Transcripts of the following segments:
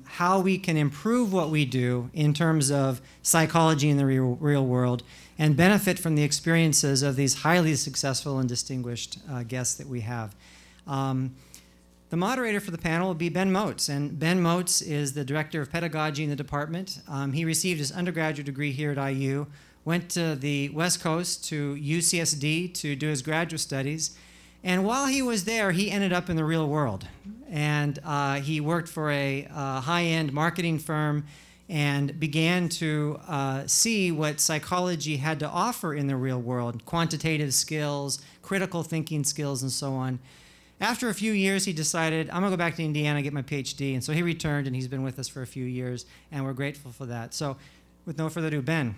how we can improve what we do in terms of psychology in the real world and benefit from the experiences of these highly successful and distinguished guests that we have. The moderator for the panel will be Ben Motz, and Ben Motz is the Director of Pedagogy in the department. He received his undergraduate degree here at IU, went to the West Coast to UCSD to do his graduate studies, and while he was there, he ended up in the real world. And he worked for a high-end marketing firm and began to see what psychology had to offer in the real world, quantitative skills, critical thinking skills, and so on. After a few years, he decided, I'm going to go back to Indiana and get my PhD. And so he returned, and he's been with us for a few years, and we're grateful for that. So with no further ado, Ben.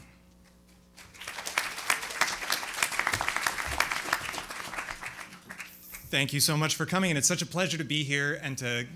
Thank you so much for coming, and it's such a pleasure to be here and to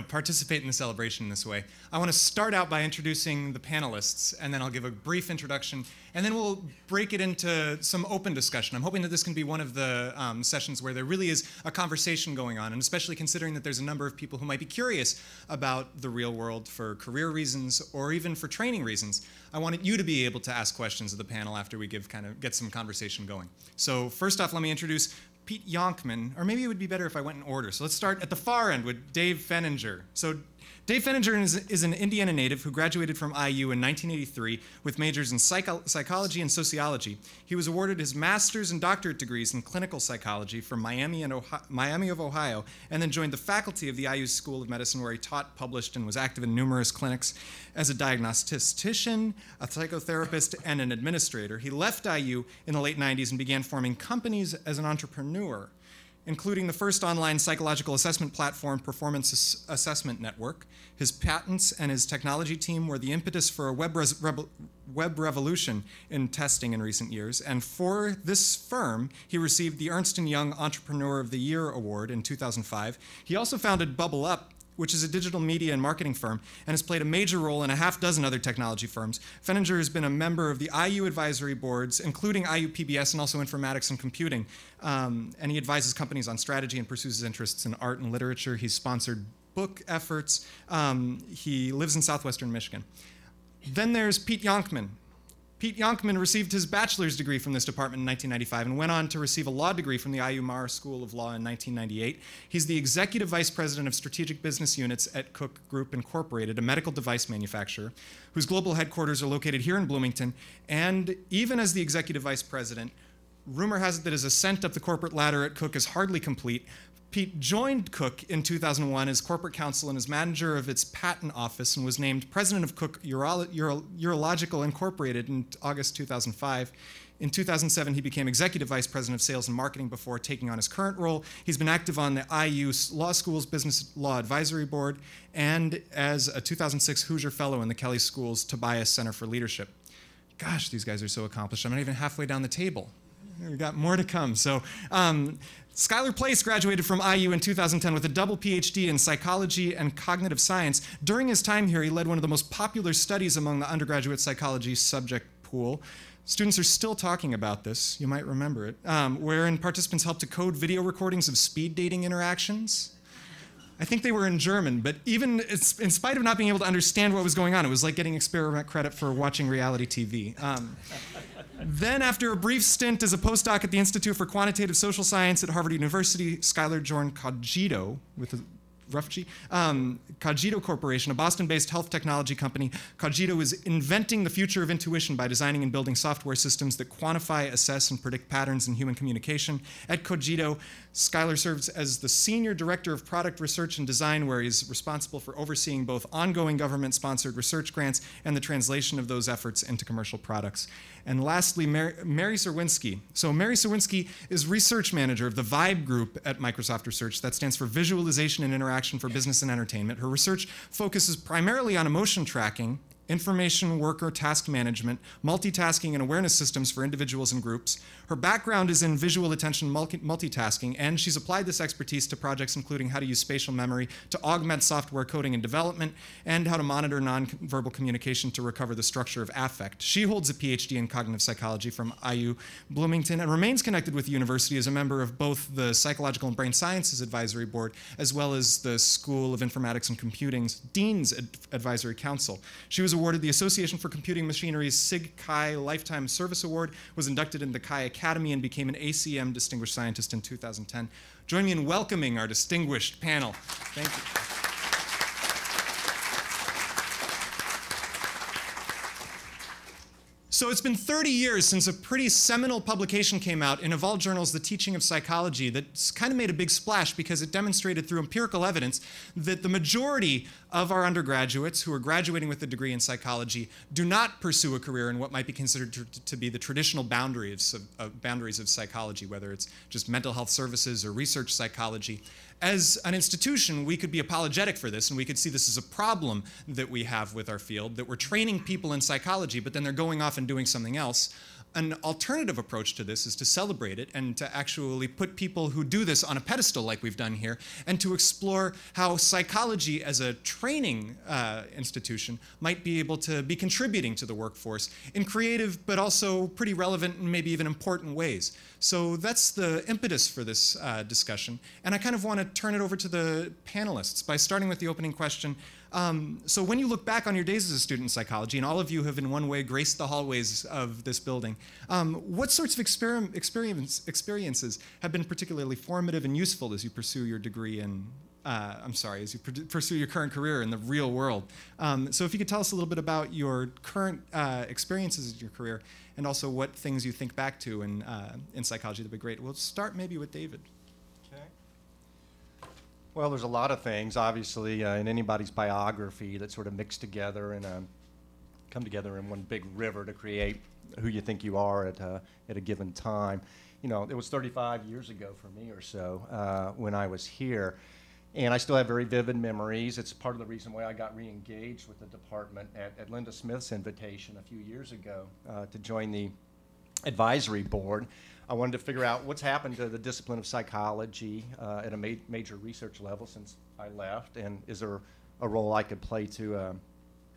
participate in the celebration in this way. I want to start out by introducing the panelists, and then I'll give a brief introduction, and then we'll break it into some open discussion. I'm hoping that this can be one of the sessions where there really is a conversation going on, and especially considering that there's a number of people who might be curious about the real world for career reasons or even for training reasons. I wanted you to be able to ask questions of the panel after we get some conversation going. So first off, let me introduce Pete Yonkman, or maybe it would be better if I went in order. So let's start at the far end with Dave Pfenninger. So Dave Pfenninger is an Indiana native who graduated from IU in 1983 with majors in psychology and sociology. He was awarded his master's and doctorate degrees in clinical psychology from Miami of Ohio, and then joined the faculty of the IU School of Medicine, where he taught, published, and was active in numerous clinics as a diagnostician, a psychotherapist, and an administrator. He left IU in the late 90s and began forming companies as an entrepreneur, including the first online psychological assessment platform, Performance Assessment Network. His patents and his technology team were the impetus for a web revolution in testing in recent years. And for this firm, he received the Ernst & Young Entrepreneur of the Year Award in 2005. He also founded Bubble Up, which is a digital media and marketing firm, and has played a major role in a half-dozen other technology firms. Pfenninger has been a member of the IU advisory boards, including IU PBS and also informatics and computing. And he advises companies on strategy and pursues his interests in art and literature. He's sponsored book efforts. He lives in southwestern Michigan. Then there's Pete Yonkman. Pete Yonkman received his bachelor's degree from this department in 1995 and went on to receive a law degree from the IU Maurer School of Law in 1998. He's the executive vice president of strategic business units at Cook Group Incorporated, a medical device manufacturer, whose global headquarters are located here in Bloomington. And even as the executive vice president, rumor has it that his ascent up the corporate ladder at Cook is hardly complete. Pete joined Cook in 2001 as corporate counsel and as manager of its patent office, and was named president of Cook Urological Incorporated in August 2005. In 2007, he became executive vice president of sales and marketing before taking on his current role. He's been active on the IU Law School's Business Law Advisory Board and as a 2006 Hoosier Fellow in the Kelley School's Tobias Center for Leadership. Gosh, these guys are so accomplished. I'm not even halfway down the table. We've got more to come. So Skyler Place graduated from IU in 2010 with a double PhD in psychology and cognitive science. During his time here, he led one of the most popular studies among the undergraduate psychology subject pool. Students are still talking about this, you might remember it, wherein participants helped to code video recordings of speed dating interactions. I think they were in German, but even in spite of not being able to understand what was going on, it was like getting experiment credit for watching reality TV. Then, after a brief stint as a postdoc at the Institute for Quantitative Social Science at Harvard University, Skyler joined Cogito, with a rough G, Cogito Corporation, a Boston-based health technology company. Cogito is inventing the future of intuition by designing and building software systems that quantify, assess, and predict patterns in human communication. At Cogito, Skyler serves as the Senior Director of Product Research and Design, where he's responsible for overseeing both ongoing government-sponsored research grants and the translation of those efforts into commercial products. And lastly, Mary Czerwinski. So Mary Czerwinski is research manager of the VIBE group at Microsoft Research. That stands for Visualization and Interaction for Business and Entertainment. Her research focuses primarily on emotion tracking information worker task management, multitasking and awareness systems for individuals and groups. Her background is in visual attention multitasking, and she's applied this expertise to projects including how to use spatial memory to augment software coding and development, and how to monitor nonverbal communication to recover the structure of affect. She holds a PhD in cognitive psychology from IU Bloomington and remains connected with the university as a member of both the Psychological and Brain Sciences Advisory Board as well as the School of Informatics and Computing's Dean's Advisory Council. She was awarded the Association for Computing Machinery's SIG Chi Lifetime Service Award, was inducted into the Chi Academy, and became an ACM Distinguished Scientist in 2010. Join me in welcoming our distinguished panel. Thank you. So it's been 30 years since a pretty seminal publication came out in Evolved Journal's The Teaching of Psychology that's kind of made a big splash because it demonstrated through empirical evidence that the majority of our undergraduates who are graduating with a degree in psychology do not pursue a career in what might be considered to be the traditional boundaries of psychology, whether it's just mental health services or research psychology. As an institution, we could be apologetic for this, and we could see this as a problem that we have with our field, that we're training people in psychology, but then they're going off and doing something else. An alternative approach to this is to celebrate it and to actually put people who do this on a pedestal like we've done here, and to explore how psychology as a training institution might be able to be contributing to the workforce in creative but also pretty relevant and maybe even important ways. So that's the impetus for this discussion. And I kind of want to turn it over to the panelists by starting with the opening question. So when you look back on your days as a student in psychology, and all of you have in one way graced the hallways of this building, what sorts of experiences have been particularly formative and useful as you pursue your degree in, as you pursue your current career in the real world? So if you could tell us a little bit about your current experiences in your career, and also what things you think back to in psychology, that'd be great. We'll start maybe with David. Well, there's a lot of things, obviously, in anybody's biography that sort of mix together and come together in one big river to create who you think you are at a given time. You know, it was 35 years ago for me or so when I was here, and I still have very vivid memories. It's part of the reason why I got re-engaged with the department at Linda Smith's invitation a few years ago to join the advisory board. I wanted to figure out what's happened to the discipline of psychology at a major research level since I left, and is there a role I could play to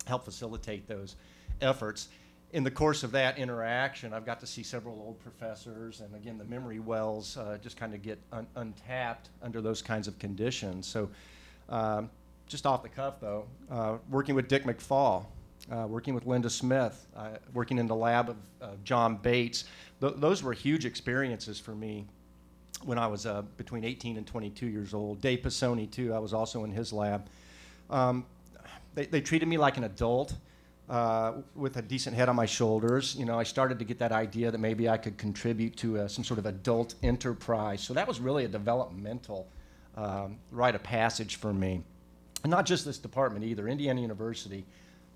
help facilitate those efforts. In the course of that interaction, I've got to see several old professors, and again, the memory wells just kind of get untapped under those kinds of conditions. So just off the cuff, though, working with Dick McFall, working with Linda Smith, working in the lab of John Bates. Those were huge experiences for me when I was between 18 and 22 years old. Dave Pisoni, too, I was also in his lab. They treated me like an adult with a decent head on my shoulders. You know, I started to get that idea that maybe I could contribute to some sort of adult enterprise. So that was really a developmental rite of passage for me. And not just this department either. Indiana University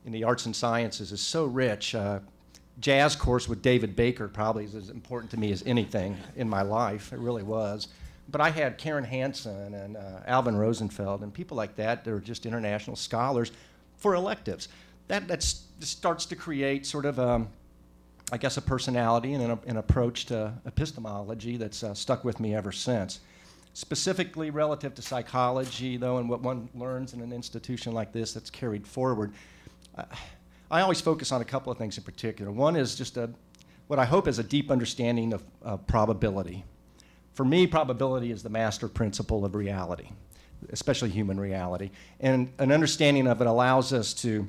in the arts and sciences is so rich. Jazz course with David Baker probably is as important to me as anything in my life. It really was. But I had Karen Hansen and Alvin Rosenfeld and people like that. They're just international scholars for electives. That starts to create sort of, I guess, a personality and an approach to epistemology that's stuck with me ever since. Specifically relative to psychology, though, and what one learns in an institution like this that's carried forward, I always focus on a couple of things in particular. One is just what I hope is a deep understanding of probability. For me, probability is the master principle of reality, especially human reality. And an understanding of it allows us to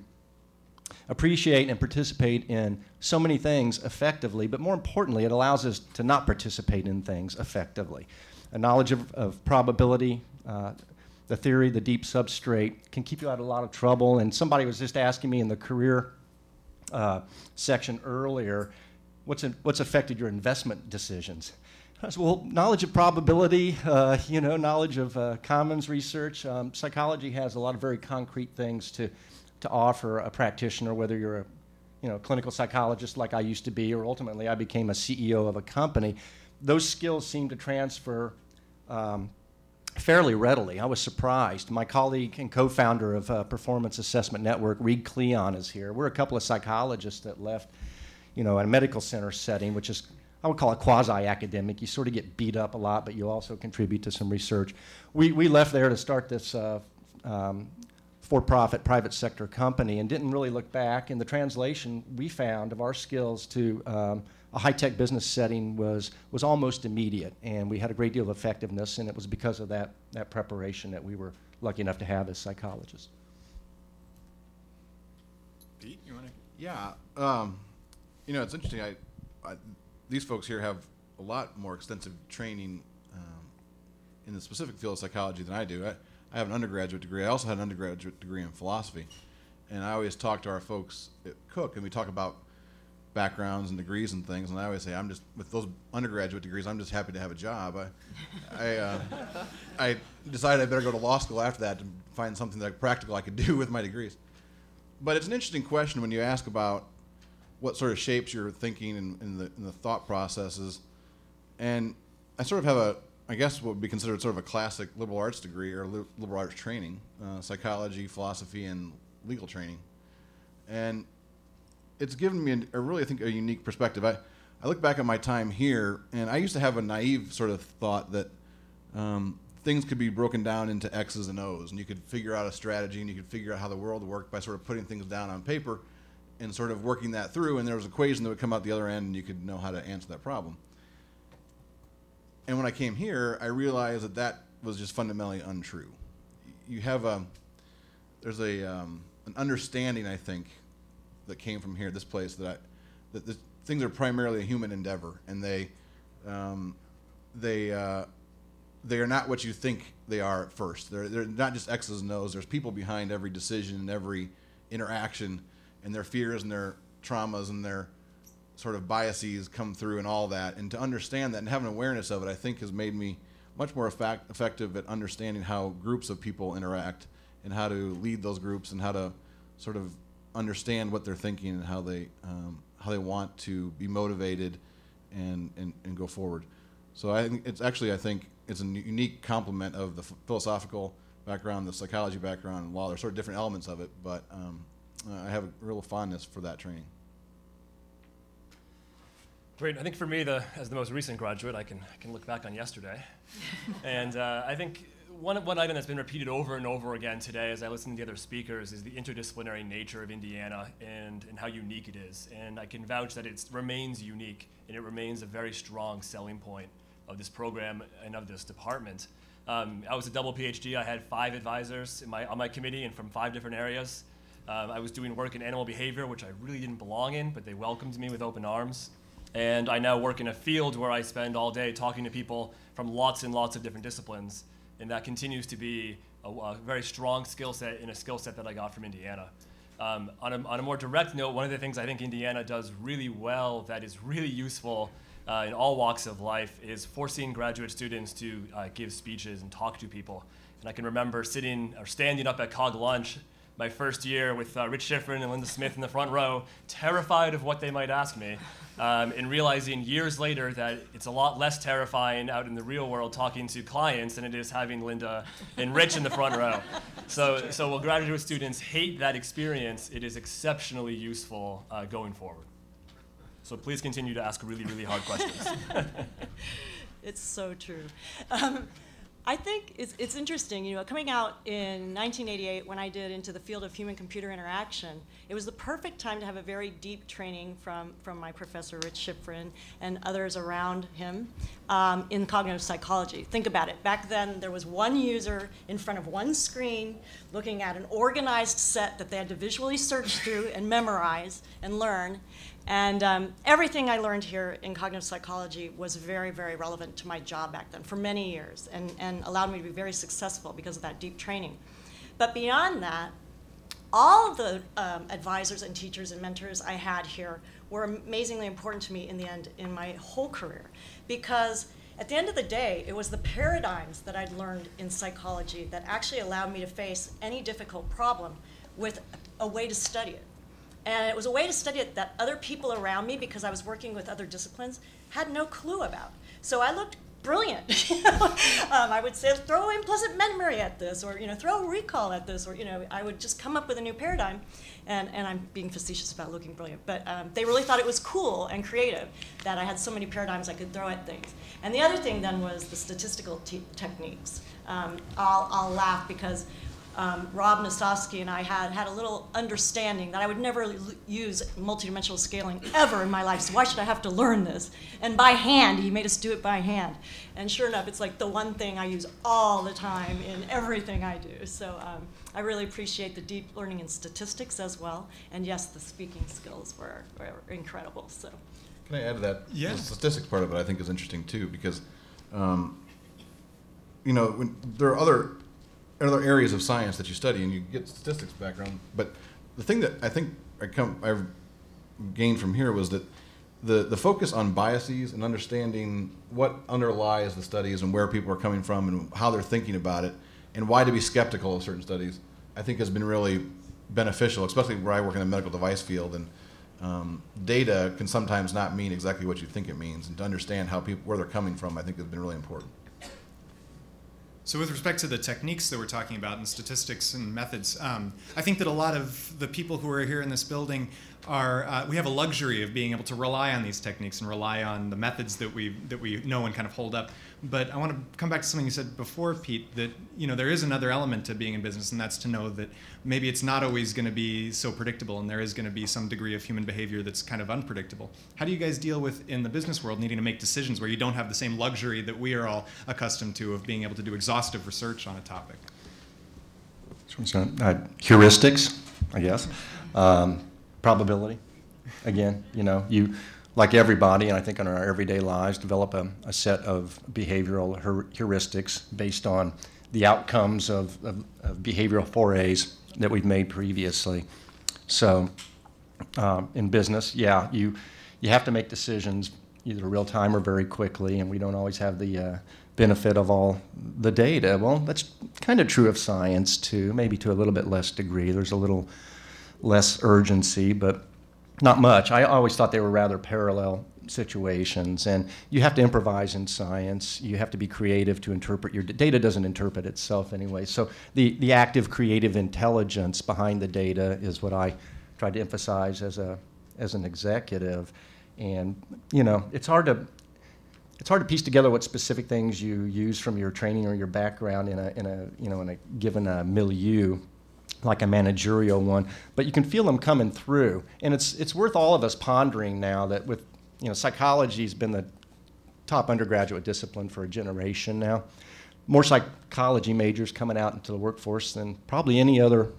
appreciate and participate in so many things effectively, but more importantly, it allows us to not participate in things effectively. A knowledge of probability, the theory, the deep substrate, can keep you out of a lot of trouble. And somebody was just asking me in the career section earlier, what's affected your investment decisions? I said, well, knowledge of probability, knowledge of commons research. Psychology has a lot of very concrete things to offer a practitioner, whether you're a clinical psychologist like I used to be, or ultimately I became a CEO of a company. Those skills seem to transfer fairly readily. I was surprised. My colleague and co-founder of Performance Assessment Network, Reed Cleon, is here. We're a couple of psychologists that left, at a medical center setting, which is, I would call it quasi-academic. You sort of get beat up a lot, but you also contribute to some research. We left there to start this for-profit private sector company and didn't really look back. And the translation we found of our skills to a high-tech business setting was almost immediate, and we had a great deal of effectiveness, and it was because of that preparation that we were lucky enough to have as psychologists. Pete, you want to? Yeah, it's interesting. These folks here have a lot more extensive training in the specific field of psychology than I do. I have an undergraduate degree. I also had an undergraduate degree in philosophy, and I always talk to our folks at Cook, and we talk about backgrounds and degrees and things, and I always say, with those undergraduate degrees, I'm just happy to have a job. I decided I better go to law school after that to find something practical I could do with my degrees. But it's an interesting question when you ask about what sort of shapes your thinking in the thought processes. And I sort of have I guess what would be considered sort of a classic liberal arts degree or liberal arts training, psychology, philosophy, and legal training. And it's given me I think, a unique perspective. I look back at my time here, and I used to have a naive sort of thought that things could be broken down into X's and O's, and you could figure out a strategy, and you could figure out how the world worked by sort of putting things down on paper and sort of working that through, and there was an equation that would come out the other end, and you could know how to answer that problem. And when I came here, I realized that was just fundamentally untrue. You have there's an understanding, I think, that came from here, this place, that the things are primarily a human endeavor, and they are not what you think they are at first. They're not just X's and O's. There's people behind every decision and every interaction, and their fears and their traumas and their sort of biases come through and all that. And to understand that and have an awareness of it, I think, has made me much more effective at understanding how groups of people interact and how to lead those groups and how to sort of understand what they're thinking and how they want to be motivated and go forward. So I think it's a unique complement of the philosophical background, the psychology background, and law. There's sort of different elements of it, but I have a real fondness for that training. Great. I think for me, as the most recent graduate, I can look back on yesterday, and I think one item that's been repeated over and over again today as I listen to the other speakers is the interdisciplinary nature of Indiana and how unique it is. And I can vouch that it remains unique, and it remains a very strong selling point of this program and of this department. I was a double PhD. I had 5 advisors on my committee and from 5 different areas. I was doing work in animal behavior, which I really didn't belong in, but they welcomed me with open arms. And I now work in a field where I spend all day talking to people from lots and lots of different disciplines. And that continues to be a very strong skill set and a skill set that I got from Indiana. On a more direct note, one of the things I think Indiana does really well that is really useful in all walks of life is forcing graduate students to give speeches and talk to people. And I can remember standing up at COG lunch my first year with Rich Schifrin and Linda Smith in the front row, terrified of what they might ask me, and realizing years later that it's a lot less terrifying out in the real world talking to clients than it is having Linda and Rich in the front row. So while graduate students hate that experience, it is exceptionally useful going forward. So please continue to ask really, really hard questions. It's so true. I think it's interesting, coming out in 1988 when I did into the field of human-computer interaction, it was the perfect time to have a very deep training from my professor, Rich Schifrin, and others around him in cognitive psychology. Think about it. Back then, there was one user in front of one screen looking at an organized set that they had to visually search through and memorize and learn. And everything I learned here in cognitive psychology was very, very relevant to my job back then for many years and allowed me to be very successful because of that deep training. But beyond that, all of the advisors and teachers and mentors I had here were amazingly important to me in the end in my whole career, because at the end of the day, it was the paradigms that I'd learned in psychology that actually allowed me to face any difficult problem with a way to study it. And it was a way to study it that other people around me, because I was working with other disciplines, had no clue about. So I looked brilliant. I would say, throw implicit memory at this, or throw recall at this, or I would just come up with a new paradigm. And I'm being facetious about looking brilliant, but they really thought it was cool and creative that I had so many paradigms I could throw at things. And the other thing then was the statistical techniques. I'll laugh because Rob Nosofsky and I had a little understanding that I would never use multidimensional scaling ever in my life, so why should I have to learn this? And by hand, he made us do it by hand. And sure enough, it's like the one thing I use all the time in everything I do. So I really appreciate the deep learning in statistics as well. And yes, the speaking skills were incredible. So. Can I add to that? Yeah. The statistics part of it I think is interesting too, because when there are other areas of science that you study and you get statistics background, but the thing that I think I've gained from here was that the focus on biases and understanding what underlies the studies and where people are coming from and how they're thinking about it and why to be skeptical of certain studies, I think has been really beneficial, especially where I work in the medical device field. And data can sometimes not mean exactly what you think it means, and to understand how where they're coming from, I think has been really important. So with respect to the techniques that we're talking about and statistics and methods, I think that a lot of the people who are here in this building we have a luxury of being able to rely on these techniques and rely on the methods that we know and kind of hold up. But I want to come back to something you said before, Pete, that there is another element to being in business, and that's to know that maybe it's not always going to be so predictable, and there is going to be some degree of human behavior that's kind of unpredictable. How do you guys deal with, in the business world, needing to make decisions where you don't have the same luxury that we are all accustomed to of being able to do exhaustive research on a topic? Heuristics, I guess. Probability. Again, you, like everybody, and I think in our everyday lives, develop a set of behavioral heuristics based on the outcomes of behavioral forays that we've made previously. So in business, yeah, you have to make decisions either real time or very quickly, and we don't always have the benefit of all the data. Well, that's kind of true of science too, maybe to a little bit less degree. There's a little less urgency, but not much. I always thought they were rather parallel situations, and you have to improvise in science. You have to be creative to interpret your data. Doesn't interpret itself anyway. So the active creative intelligence behind the data is what I tried to emphasize as an executive. And it's hard to piece together what specific things you use from your training or your background in a given milieu, like a managerial one, but you can feel them coming through. And it's worth all of us pondering now that with, psychology's been the top undergraduate discipline for a generation now. More psychology majors coming out into the workforce than probably any other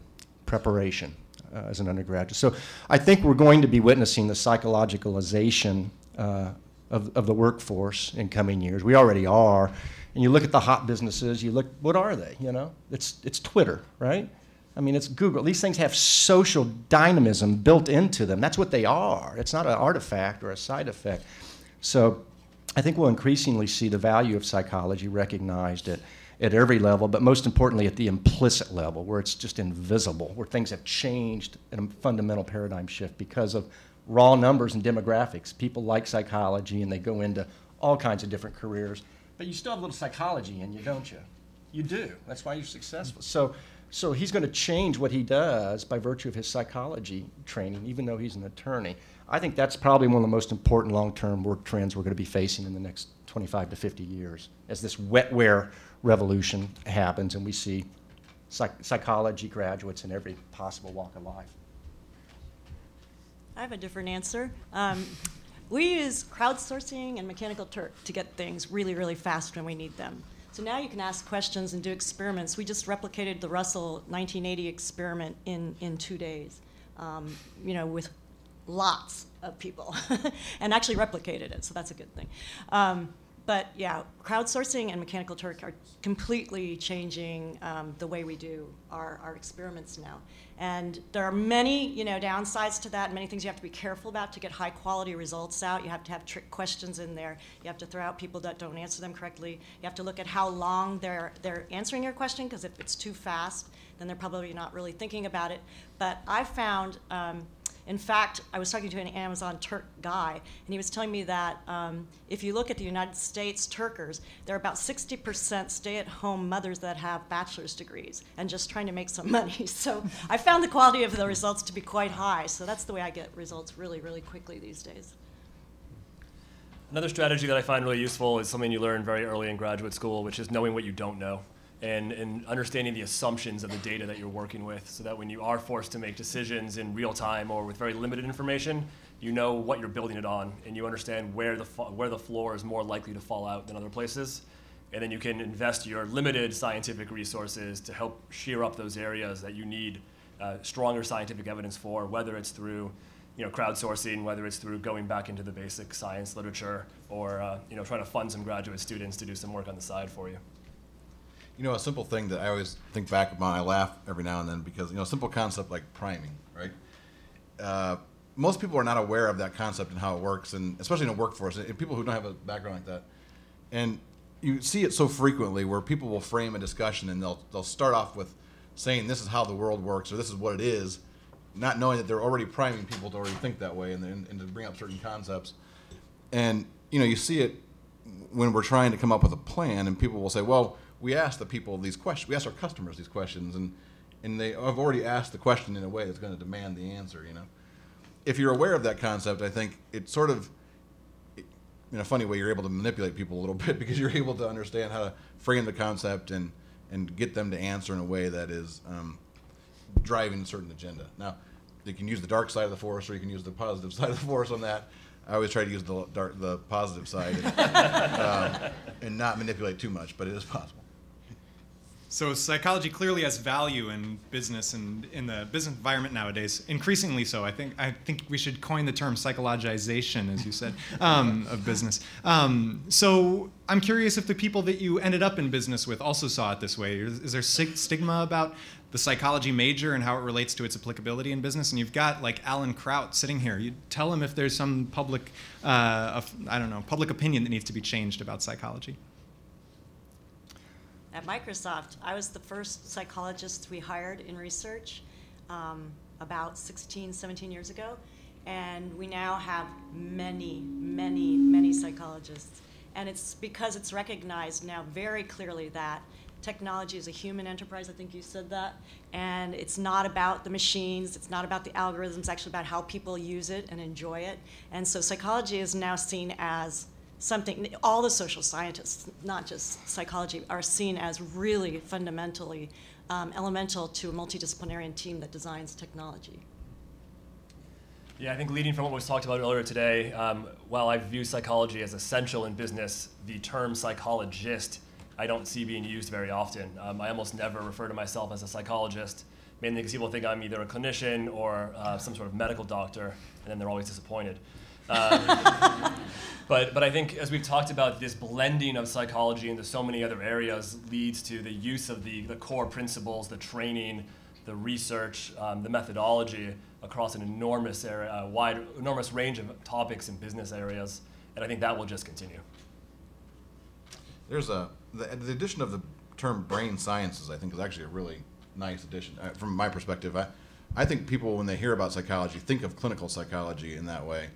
preparation as an undergraduate. So I think we're going to be witnessing the psychologicalization of the workforce in coming years. We already are. And you look at the hot businesses, what are they, It's Twitter, right? I mean, it's Google. These things have social dynamism built into them. That's what they are. It's not an artifact or a side effect. So I think we'll increasingly see the value of psychology recognized at every level, but most importantly at the implicit level, where it's just invisible, where things have changed in a fundamental paradigm shift because of raw numbers and demographics. People like psychology, and they go into all kinds of different careers. But you still have a little psychology in you, don't you? You do. That's why you're successful. So he's going to change what he does by virtue of his psychology training, even though he's an attorney. I think that's probably one of the most important long-term work trends we're going to be facing in the next 25 to 50 years as this wetware revolution happens and we see psychology graduates in every possible walk of life. I have a different answer. We use crowdsourcing and Mechanical Turk to get things really, really fast when we need them. So now you can ask questions and do experiments. We just replicated the Russell 1980 experiment in 2 days, with lots of people, and actually replicated it, so that's a good thing. But yeah, crowdsourcing and Mechanical Turk are completely changing the way we do our experiments now. And there are many, downsides to that, many things you have to be careful about to get high quality results out. You have to have trick questions in there. You have to throw out people that don't answer them correctly. You have to look at how long they're answering your question, because if it's too fast, then they're probably not really thinking about it. But I found In fact, I was talking to an Amazon Turk guy, and he was telling me that if you look at the United States Turkers, there are about 60% stay-at-home mothers that have bachelor's degrees and just trying to make some money. So I found the quality of the results to be quite high. So that's the way I get results really, really quickly these days. Another strategy that I find really useful is something you learn very early in graduate school, which is knowing what you don't know and understanding the assumptions of the data that you're working with, so that when you are forced to make decisions in real time or with very limited information, you know what you're building it on, and you understand where the floor is more likely to fall out than other places. And then you can invest your limited scientific resources to help shear up those areas that you need stronger scientific evidence for, whether it's through crowdsourcing, whether it's through going back into the basic science literature, or trying to fund some graduate students to do some work on the side for you. A simple thing that I always think back about, I laugh every now and then because, a simple concept like priming, right? Most people are not aware of that concept and how it works, and especially in a workforce, and people who don't have a background like that. And you see it so frequently where people will frame a discussion and they'll start off with saying this is how the world works or this is what it is, not knowing that they're already priming people to already think that way and to bring up certain concepts. And, you see it when we're trying to come up with a plan, and people will say, well, we asked the people these questions, we asked our customers these questions, and they have already asked the question in a way that's going to demand the answer, If you're aware of that concept, I think it's sort of, in a funny way, you're able to manipulate people a little bit because you're able to understand how to frame the concept and get them to answer in a way that is driving a certain agenda. Now, you can use the dark side of the force or you can use the positive side of the force on that. I always try to use the positive side and not manipulate too much, but it is possible. So psychology clearly has value in business and in the business environment nowadays, increasingly so. I think we should coin the term psychologization, as you said, of business. So I'm curious if the people that you ended up in business with also saw it this way. Is there stigma about the psychology major and how it relates to its applicability in business? And you've got like Alan Kraut sitting here. You tell him if there's some public, public opinion that needs to be changed about psychology. At Microsoft, I was the first psychologist we hired in research about 16, 17 years ago. And we now have many, many, many psychologists. And it's because it's recognized now very clearly that technology is a human enterprise. I think you said that. And it's not about the machines. It's not about the algorithms. It's actually about how people use it and enjoy it. And so psychology is now seen as something, all the social scientists, not just psychology, are seen as really fundamentally elemental to a multidisciplinary team that designs technology. Yeah, I think leading from what was talked about earlier today, while I view psychology as essential in business, the term psychologist I don't see being used very often. I almost never refer to myself as a psychologist, mainly because people think I'm either a clinician or some sort of medical doctor, and then they're always disappointed. But I think as we've talked about, this blending of psychology into so many other areas leads to the use of the core principles, the training, the research, the methodology across an enormous area, enormous range of topics and business areas, and I think that will just continue. There's the addition of the term brain sciences, I think, is actually a really nice addition. From my perspective, I think people, when they hear about psychology, think of clinical psychology in that way,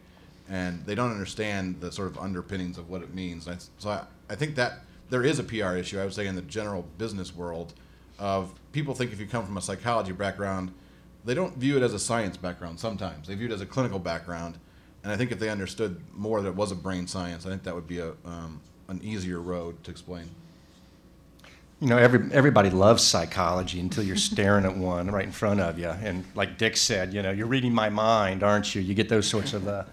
and they don't understand the sort of underpinnings of what it means. So I think that there is a PR issue, I would say, in the general business world of people think if you come from a psychology background, they don't view it as a science background sometimes. They view it as a clinical background, and I think if they understood more that it was a brain science, I think that would be an easier road to explain. Everybody loves psychology until you're staring at one right in front of you. And like Dick said, you're reading my mind, aren't you? You get those sorts of,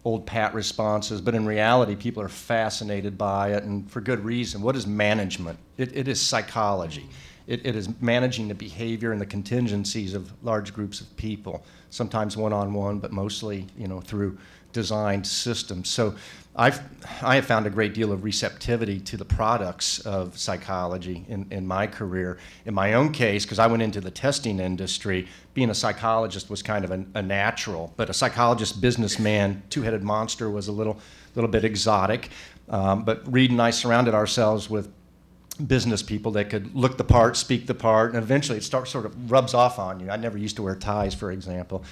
old pat responses. But in reality, people are fascinated by it, and for good reason. What is management? It is psychology. It is managing the behavior and the contingencies of large groups of people, sometimes one-on-one, but mostly, through designed systems. So I have found a great deal of receptivity to the products of psychology in my career. In my own case, because I went into the testing industry, being a psychologist was kind of a natural, but a psychologist businessman, two-headed monster was a little bit exotic. But Reed and I surrounded ourselves with business people that could look the part, speak the part, and eventually it sort of rubs off on you. I never used to wear ties, for example.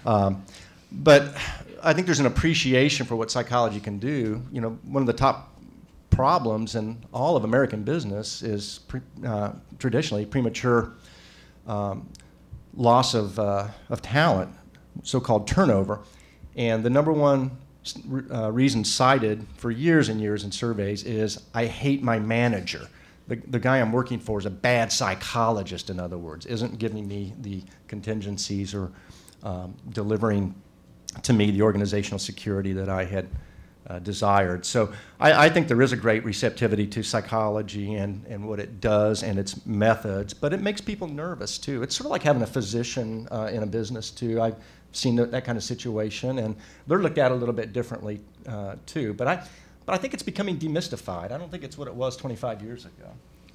But I think there's an appreciation for what psychology can do. You know, one of the top problems in all of American business is traditionally premature loss of talent, so-called turnover. And the number one reason cited for years and years in surveys is, I hate my manager. The guy I'm working for is a bad psychologist, in other words, isn't giving me the contingencies or delivering to me the organizational security that I had desired. So I think there is a great receptivity to psychology and what it does and its methods, but it makes people nervous too. It's sort of like having a physician in a business too. I've seen that kind of situation, and they're looked at a little bit differently too. But I think it's becoming demystified. I don't think it's what it was 25 years ago.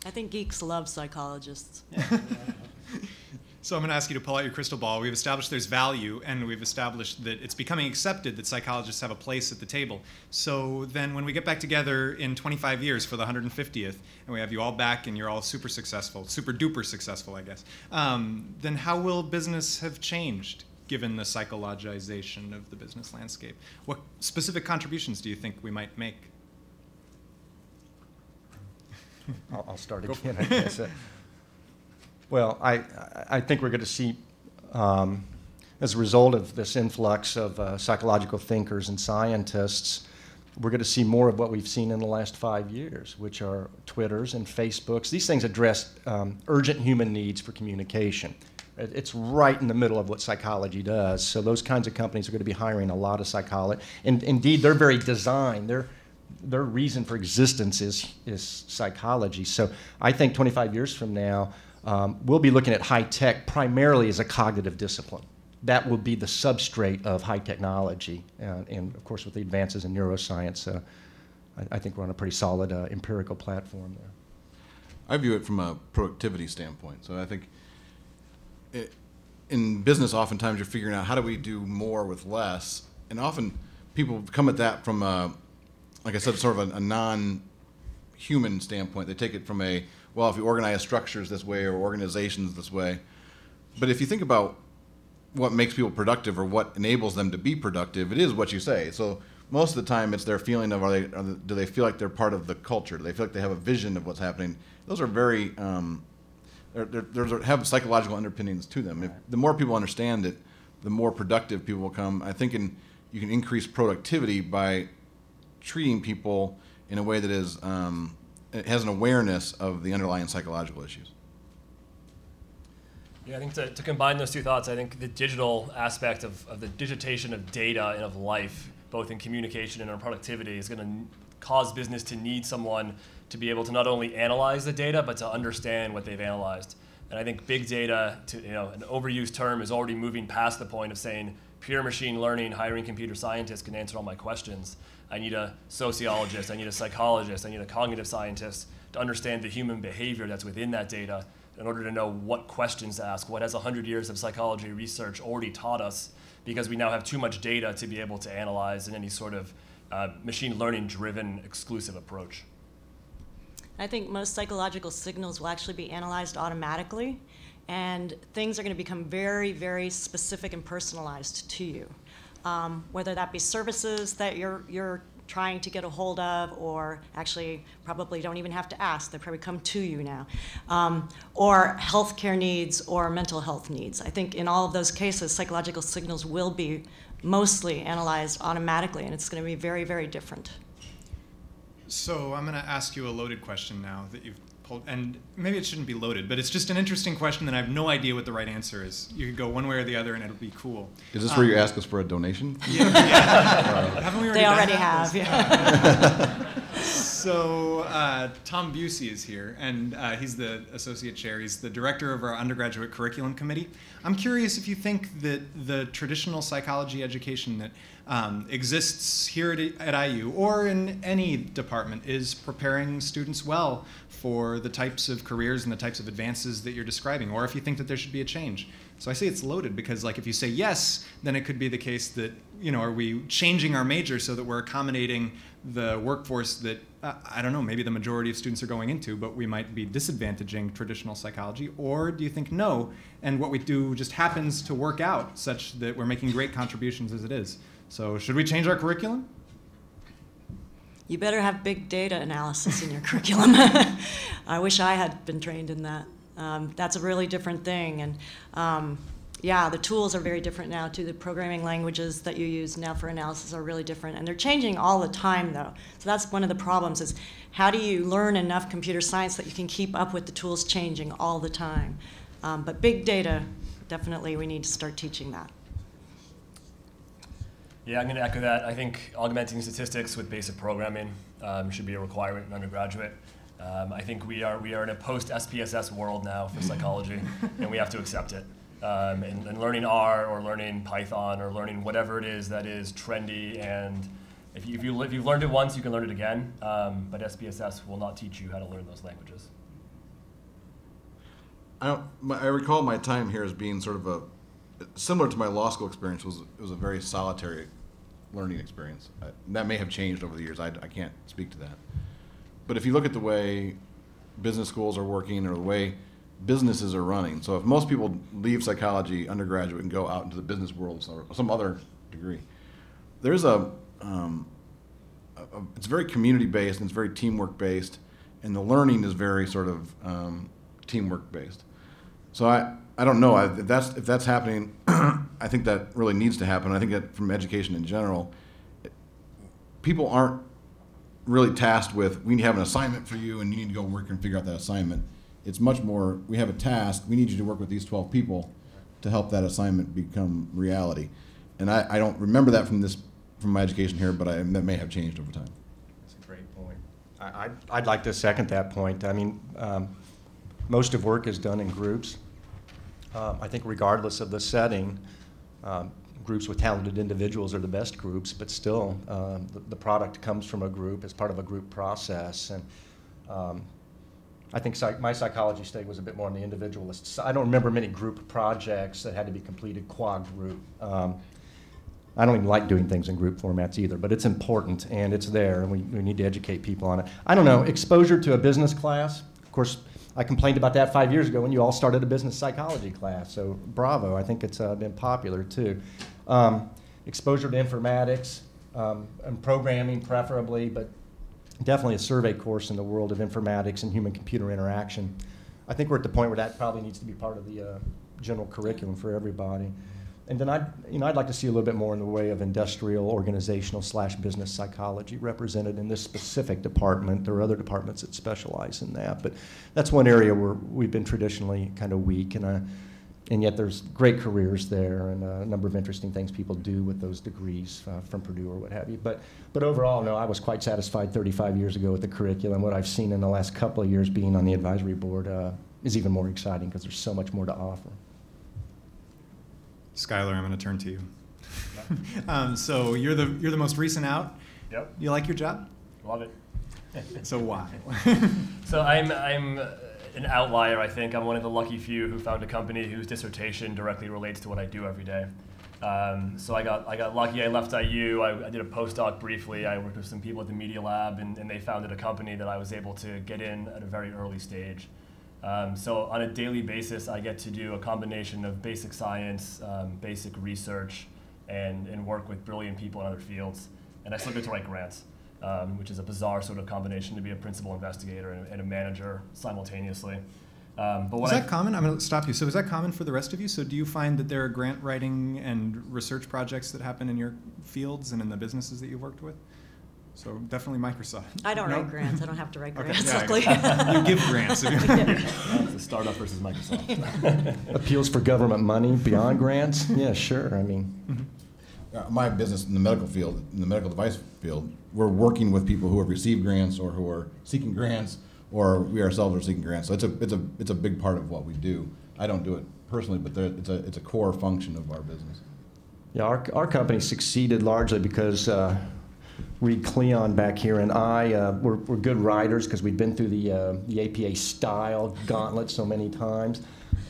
I think geeks love psychologists. So I'm going to ask you to pull out your crystal ball. We've established there's value, and we've established that it's becoming accepted that psychologists have a place at the table. So then when we get back together in 25 years for the 150th, and we have you all back and you're all super successful, super duper successful, I guess, then how will business have changed given the psychologization of the business landscape? What specific contributions do you think we might make? I'll start again, I guess. Well, I think we're going to see, as a result of this influx of psychological thinkers and scientists, we're going to see more of what we've seen in the last 5 years, which are Twitters and Facebooks. These things address urgent human needs for communication. It's right in the middle of what psychology does. So those kinds of companies are going to be hiring a lot of psychologists. And indeed, their very design, their reason for existence is psychology. So I think 25 years from now, we'll be looking at high tech primarily as a cognitive discipline. That will be the substrate of high technology. And of course, with the advances in neuroscience, I think we're on a pretty solid empirical platform there. I view it from a productivity standpoint. So I think in business, oftentimes you're figuring out how do we do more with less. And often people come at that from, like I said, sort of a non-human standpoint. They take it from well, if you organize structures this way or organizations this way. But if you think about what makes people productive or what enables them to be productive, it is what you say. So most of the time it's their feeling of, do they feel like they're part of the culture? Do they feel like they have a vision of what's happening? Those are very, have psychological underpinnings to them. If the more people understand it, the more productive people will come. I think you can increase productivity by treating people in a way that is, it has an awareness of the underlying psychological issues. Yeah, I think to combine those two thoughts, I think the digital aspect of the digitization of data and of life, both in communication and in productivity, is going to cause business to need someone to be able to not only analyze the data, but to understand what they've analyzed. And I think big data, an overused term, is already moving past the point of saying pure machine learning, hiring computer scientists can answer all my questions. I need a sociologist, I need a psychologist, I need a cognitive scientist to understand the human behavior that's within that data in order to know what questions to ask. What has 100 years of psychology research already taught us, because we now have too much data to be able to analyze in any sort of machine learning driven exclusive approach. I think most psychological signals will actually be analyzed automatically, and things are going to become very, very specific and personalized to you. Whether that be services that you're trying to get a hold of, or actually probably don't even have to ask, they probably come to you now, or healthcare needs or mental health needs. I think in all of those cases, psychological signals will be mostly analyzed automatically, and it's going to be very, very different. So I'm going to ask you a loaded question now that you've pulled, and maybe it shouldn't be loaded, but it's just an interesting question that I have no idea what the right answer is. You could go one way or the other, and it'll be cool. Is this where you ask us for a donation? Yeah. Haven't we already They done already that? have, yeah. So Tom Busey is here, and he's the associate chair. He's the director of our undergraduate curriculum committee. I'm curious if you think that the traditional psychology education that exists here at IU or in any department is preparing students well for the types of careers and the types of advances that you're describing, or if you think that there should be a change. So I say it's loaded because, like, if you say yes, then it could be the case that, are we changing our major so that we're accommodating the workforce that I don't know, maybe the majority of students are going into, but we might be disadvantaging traditional psychology? Or do you think no, and what we do just happens to work out such that we're making great contributions as it is? So should we change our curriculum? You better have big data analysis in your curriculum. I wish I had been trained in that. That's a really different thing. And yeah, the tools are very different now too. The programming languages that you use now for analysis are really different. And they're changing all the time though. So that's one of the problems is how do you learn enough computer science that you can keep up with the tools changing all the time? But big data, definitely we need to start teaching that. Yeah, I'm going to echo that. I think augmenting statistics with basic programming should be a requirement in undergraduate. I think we are in a post-SPSS world now for psychology, and we have to accept it. And learning R or learning Python or learning whatever it is that is trendy, and if you've learned it once, you can learn it again. But SPSS will not teach you how to learn those languages. I recall my time here as being sort of similar to my law school experience. It was a very solitary learning experience. That may have changed over the years. I can't speak to that. But if you look at the way business schools are working or the way businesses are running, so if most people leave psychology undergraduate and go out into the business world or some other degree, there's it's very community based and it's very teamwork based, and the learning is very sort of teamwork based. So I don't know if that's happening. I think that really needs to happen. I think that from education in general, people aren't really tasked with, we have an assignment for you and you need to go work and figure out that assignment. It's much more, we have a task, we need you to work with these 12 people to help that assignment become reality. And I don't remember that from my education here, but that may have changed over time. That's a great point. I'd like to second that point. I mean, most of work is done in groups. I think regardless of the setting, groups with talented individuals are the best groups, but still the product comes from a group as part of a group process. And I think my psychology study was a bit more on the individualist side. I don't remember many group projects that had to be completed qua group. I don't even like doing things in group formats either, but it's important and it's there, and we need to educate people on it. I don't know, exposure to a business class, of course, I complained about that 5 years ago when you all started a business psychology class, so bravo, I think it's been popular too. Exposure to informatics and programming preferably, but definitely a survey course in the world of informatics and human-computer interaction. I think we're at the point where that probably needs to be part of the general curriculum for everybody. And then I'd like to see a little bit more in the way of industrial, organizational / business psychology represented in this specific department. There are other departments that specialize in that, but that's one area where we've been traditionally kind of weak, and yet there's great careers there and a number of interesting things people do with those degrees from Purdue or what have you. But overall, no, I was quite satisfied 35 years ago with the curriculum. What I've seen in the last couple of years being on the advisory board is even more exciting because there's so much more to offer. Skyler, I'm going to turn to you. So you're the most recent out. Yep. You like your job? Love it. So why? So I'm an outlier, I think. I'm one of the lucky few who found a company whose dissertation directly relates to what I do every day. So I got lucky. I left IU. I did a postdoc briefly. I worked with some people at the Media Lab, and they founded a company that I was able to get in at a very early stage. So on a daily basis, I get to do a combination of basic science, basic research, and work with brilliant people in other fields. And I still get to write grants, which is a bizarre sort of combination to be a principal investigator and a manager simultaneously. But is that common? I'm going to stop you. So is that common for the rest of you? So do you find that there are grant writing and research projects that happen in your fields and in the businesses that you've worked with? So definitely Microsoft. I don't write grants. I don't have to write grants. Okay, yeah, you give grants. It's a startup versus Microsoft. Appeals for government money beyond grants? Yeah, sure. I mean, my business in the medical field, in the medical device field, we're working with people who have received grants or who are seeking grants, or we ourselves are seeking grants. So it's a big part of what we do. I don't do it personally, but it's a core function of our business. Yeah, our company succeeded largely because Reed Cleon back here and I, we're good writers because we've been through the APA style gauntlet so many times.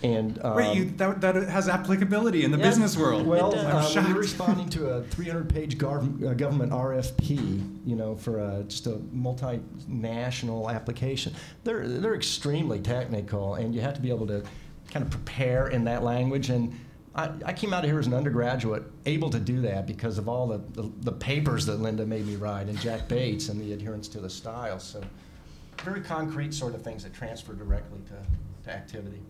And Wait, that has applicability in the business world. well, I'm when you're responding to a 300-page government RFP, for just a multinational application, they're extremely technical, and you have to be able to kind of prepare in that language. And I came out of here as an undergraduate able to do that because of all the papers that Linda made me write and Jack Bates and the adherence to the style. So very concrete sort of things that transfer directly to activity.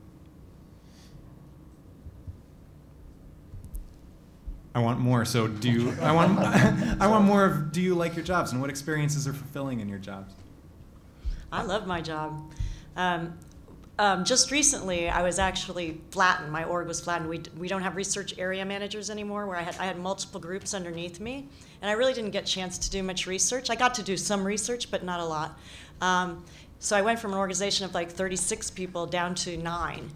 I want more. So do you? I want more of. Do you like your jobs, and what experiences are fulfilling in your jobs? I love my job. Just recently, I was actually flattened. My org was flattened. We don't have research area managers anymore, where I had multiple groups underneath me, and I really didn't get a chance to do much research. I got to do some research, but not a lot. So I went from an organization of like 36 people down to 9.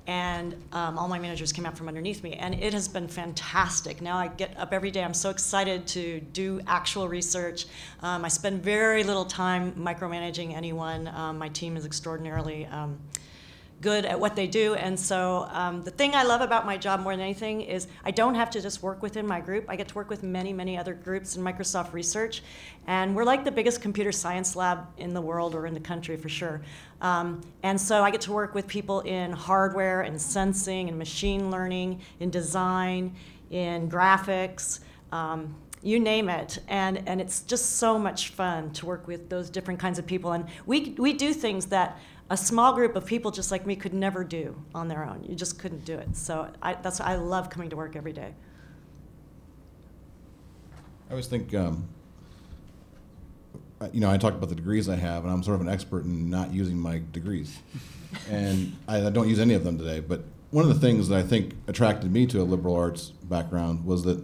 And all my managers came out from underneath me, and it has been fantastic. Now I get up every day. I'm so excited to do actual research. I spend very little time micromanaging anyone. My team is extraordinarily good at what they do, and so the thing I love about my job more than anything is I don't have to just work within my group. I get to work with many, many other groups in Microsoft Research, and we're like the biggest computer science lab in the world, or in the country for sure. And so I get to work with people in hardware and sensing and machine learning, in design, in graphics, you name it, and it's just so much fun to work with those different kinds of people. And we do things that a small group of people just like me could never do on their own. You just couldn't do it. So that's why I love coming to work every day. I always think, I talk about the degrees I have, and I'm sort of an expert in not using my degrees. And I don't use any of them today. But one of the things that I think attracted me to a liberal arts background was that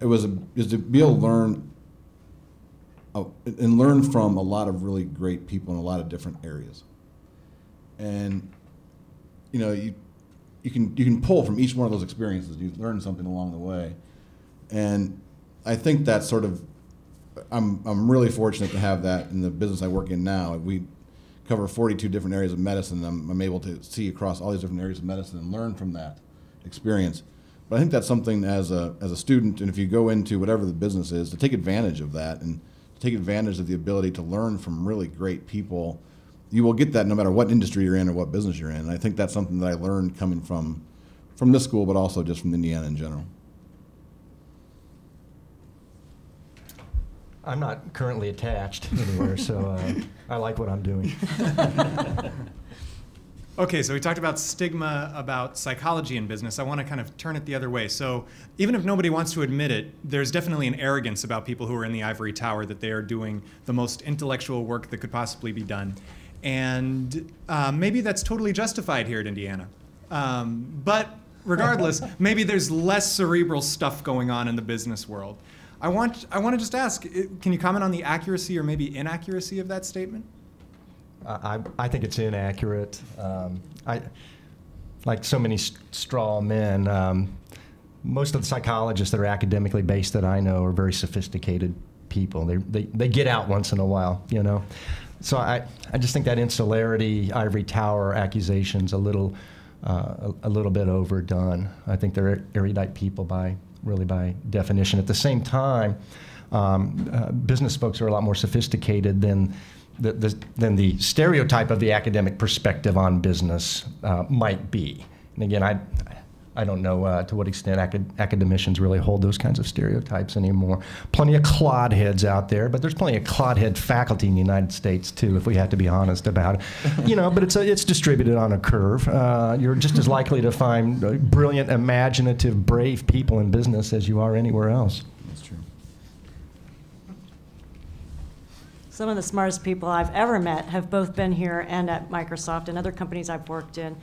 is to be able to learn and learn from a lot of really great people in a lot of different areas. And you can pull from each one of those experiences. You learn something along the way, and I think that's sort of I'm really fortunate to have that in the business I work in now. We cover 42 different areas of medicine. And I'm able to see across all these different areas of medicine and learn from that experience. But I think that's something as a student, and if you go into whatever the business is, to take advantage of that and to take advantage of the ability to learn from really great people. You will get that no matter what industry you're in or what business you're in. And I think that's something that I learned coming from this school, but also just from Indiana in general. I'm not currently attached anywhere, so I like what I'm doing. Okay, so we talked about stigma, about psychology in business. I want to kind of turn it the other way. So even if nobody wants to admit it, there's definitely an arrogance about people who are in the ivory tower that they are doing the most intellectual work that could possibly be done. And maybe that's totally justified here at Indiana. But regardless, maybe there's less cerebral stuff going on in the business world. I want to just ask, can you comment on the accuracy or maybe inaccuracy of that statement? I think it's inaccurate. Like so many straw men, most of the psychologists that are academically based that I know are very sophisticated people. They get out once in a while, So I just think that insularity, ivory tower accusation's a little bit overdone. I think they're erudite people by definition. At the same time, business folks are a lot more sophisticated than the stereotype of the academic perspective on business might be. And again, I don't know to what extent academicians really hold those kinds of stereotypes anymore. Plenty of clodheads out there, but there's plenty of clodhead faculty in the United States too, if we have to be honest about it. But it's distributed on a curve. You're just as likely to find brilliant, imaginative, brave people in business as you are anywhere else. That's true. Some of the smartest people I've ever met have both been here and at Microsoft and other companies I've worked in.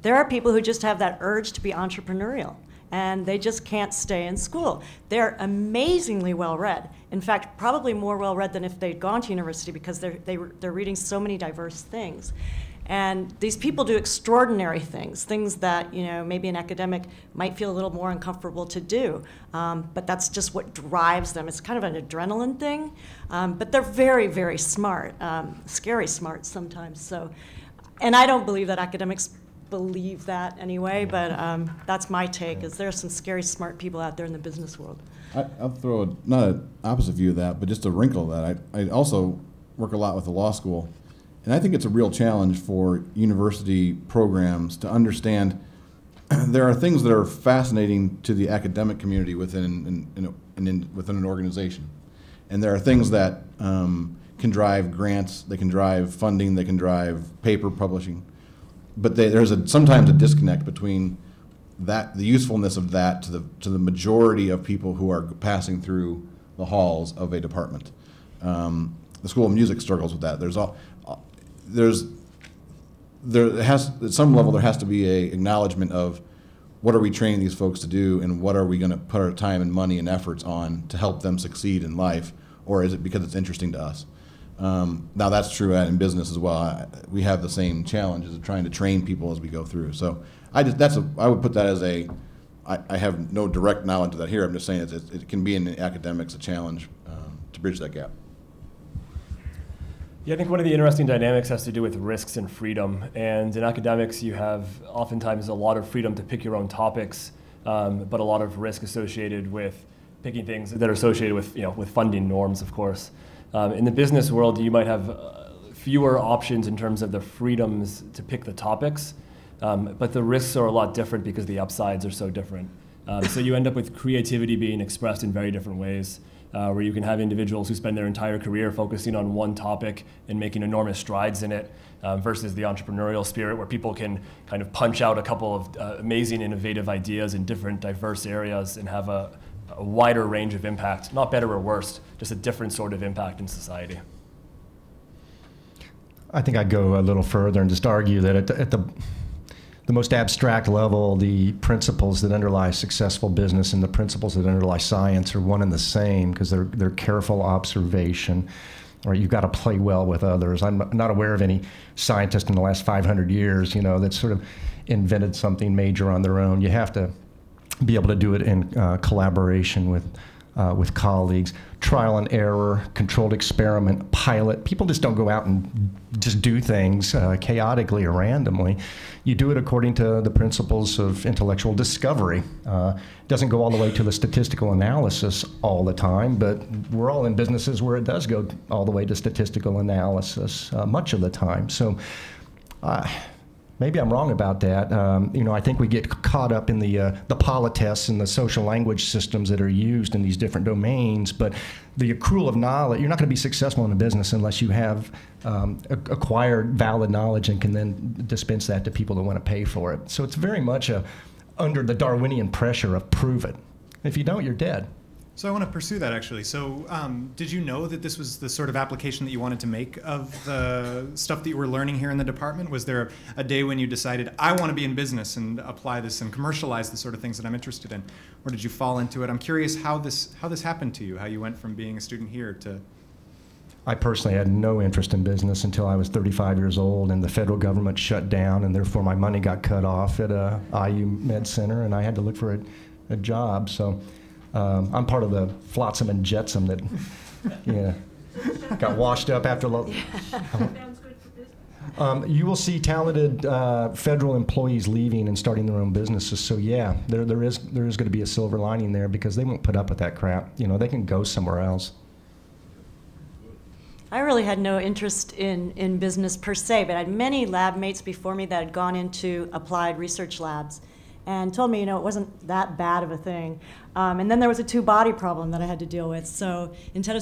There are people who just have that urge to be entrepreneurial, and they just can't stay in school. They're amazingly well-read. In fact, probably more well-read than if they'd gone to university, because they're reading so many diverse things. And these people do extraordinary things that maybe an academic might feel a little more uncomfortable to do. But that's just what drives them. It's kind of an adrenaline thing. But they're very, very smart, scary smart sometimes. So, and I don't believe that academics believe that anyway, but that's my take, is there are some scary smart people out there in the business world. I'll throw not an opposite view of that, but just a wrinkle of that. I also work a lot with the law school, and I think it's a real challenge for university programs to understand there are things that are fascinating to the academic community within an organization, and there are things that can drive grants, they can drive funding, they can drive paper publishing, but there's sometimes a disconnect between that, the usefulness of that to the majority of people who are passing through the halls of a department. The School of Music struggles with that. At some level there has to be a acknowledgement of what are we training these folks to do, and what are we going to put our time and money and efforts on to help them succeed in life, or is it because it's interesting to us? Now that's true in business as well. We have the same challenges of trying to train people as we go through. So I would put that as I have no direct knowledge of that here. I'm just saying it can be in academics a challenge to bridge that gap. Yeah, I think one of the interesting dynamics has to do with risks and freedom. And in academics, you have oftentimes a lot of freedom to pick your own topics, but a lot of risk associated with picking things that are associated with funding norms, of course. In the business world, you might have fewer options in terms of the freedoms to pick the topics, but the risks are a lot different because the upsides are so different. So you end up with creativity being expressed in very different ways, where you can have individuals who spend their entire career focusing on one topic and making enormous strides in it, versus the entrepreneurial spirit where people can kind of punch out a couple of amazing, innovative ideas in different, diverse areas and have a wider range of impact, not better or worse, just a different sort of impact in society. I think I'd go a little further and just argue that at the most abstract level, the principles that underlie successful business and the principles that underlie science are one and the same, because they're careful observation, or you've got to play well with others. I'm not aware of any scientist in the last 500 years, that sort of invented something major on their own. You have to be able to do it in collaboration with colleagues. Trial and error, controlled experiment, pilot. People just don't go out and just do things chaotically or randomly. You do it according to the principles of intellectual discovery. It doesn't go all the way to the statistical analysis all the time, but we're all in businesses where it does go all the way to statistical analysis much of the time. So maybe I'm wrong about that. I think we get caught up in the politests and the social language systems that are used in these different domains, but the accrual of knowledge, you're not going to be successful in a business unless you have acquired valid knowledge and can then dispense that to people that want to pay for it. So it's very much under the Darwinian pressure of prove it. If you don't, you're dead. So I want to pursue that, actually. So did you know that this was the sort of application that you wanted to make of the stuff that you were learning here in the department? Was there a day when you decided, I want to be in business and apply this and commercialize the sort of things that I'm interested in? Or did you fall into it? I'm curious how this happened to you, how you went from being a student here to... I personally had no interest in business until I was 35 years old, and the federal government shut down, and therefore my money got cut off at IU Med Center, and I had to look for a job. So I'm part of the flotsam and jetsam that got washed up after... You will see talented federal employees leaving and starting their own businesses. So yeah, there is going to be a silver lining there, because they won't put up with that crap. They can go somewhere else. I really had no interest in business per se, but I had many lab mates before me that had gone into applied research labs and told me, it wasn't that bad of a thing. And then there was a two-body problem that I had to deal with. So instead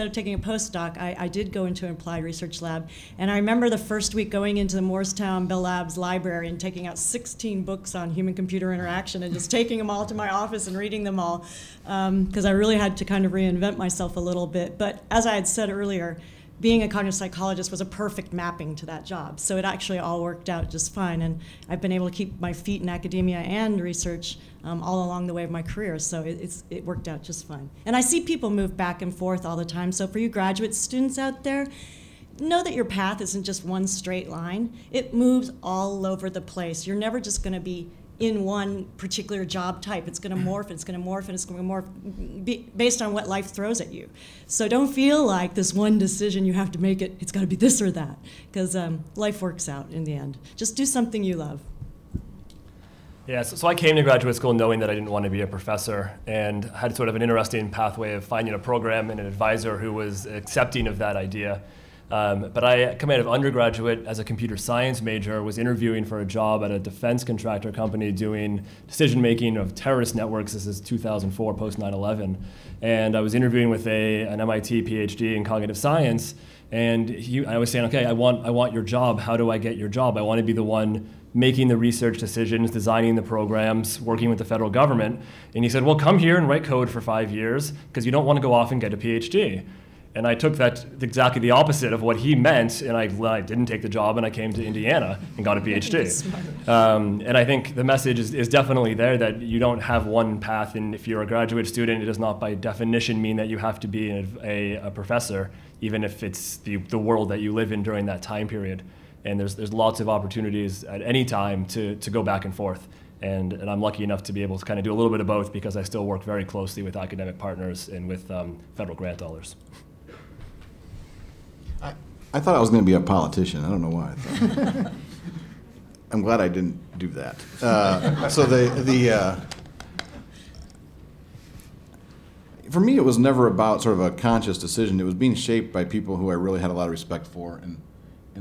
of taking a postdoc, I did go into an applied research lab. And I remember the first week going into the Morristown Bell Labs library and taking out 16 books on human-computer interaction and just taking them all to my office and reading them all, because I really had to kind of reinvent myself a little bit. But as I had said earlier, being a cognitive psychologist was a perfect mapping to that job. So it actually all worked out just fine. And I've been able to keep my feet in academia and research all along the way of my career. So it worked out just fine. And I see people move back and forth all the time. So for you graduate students out there, know that your path isn't just one straight line. It moves all over the place. You're never just going to be in one particular job type. It's going to morph, it's going to morph, and it's going to morph based on what life throws at you. So don't feel like this one decision you have to make it's got to be this or that, because life works out in the end. Just do something you love. Yeah, so I came to graduate school knowing that I didn't want to be a professor, and had sort of an interesting pathway of finding a program and an advisor who was accepting of that idea. But I come out of undergraduate as a computer science major, was interviewing for a job at a defense contractor company doing decision-making of terrorist networks. This is 2004, post 9/11. And I was interviewing with an MIT PhD in cognitive science, and I was saying, okay, I want your job. How do I get your job? I want to be the one making the research decisions, designing the programs, working with the federal government. And he said, well, come here and write code for 5 years, because you don't want to go off and get a PhD. And I took that exactly the opposite of what he meant, and I didn't take the job, and I came to Indiana and got a PhD. And I think the message is definitely there, that you don't have one path, and if you're a graduate student, it does not by definition mean that you have to be a professor, even if it's the world that you live in during that time period. And there's lots of opportunities at any time to go back and forth. And I'm lucky enough to be able to kind of do a little bit of both, because I still work very closely with academic partners and with federal grant dollars. I thought I was going to be a politician. I don't know why I thought. I'm glad I didn't do that. For me, it was never about sort of a conscious decision. It was being shaped by people who I really had a lot of respect for, and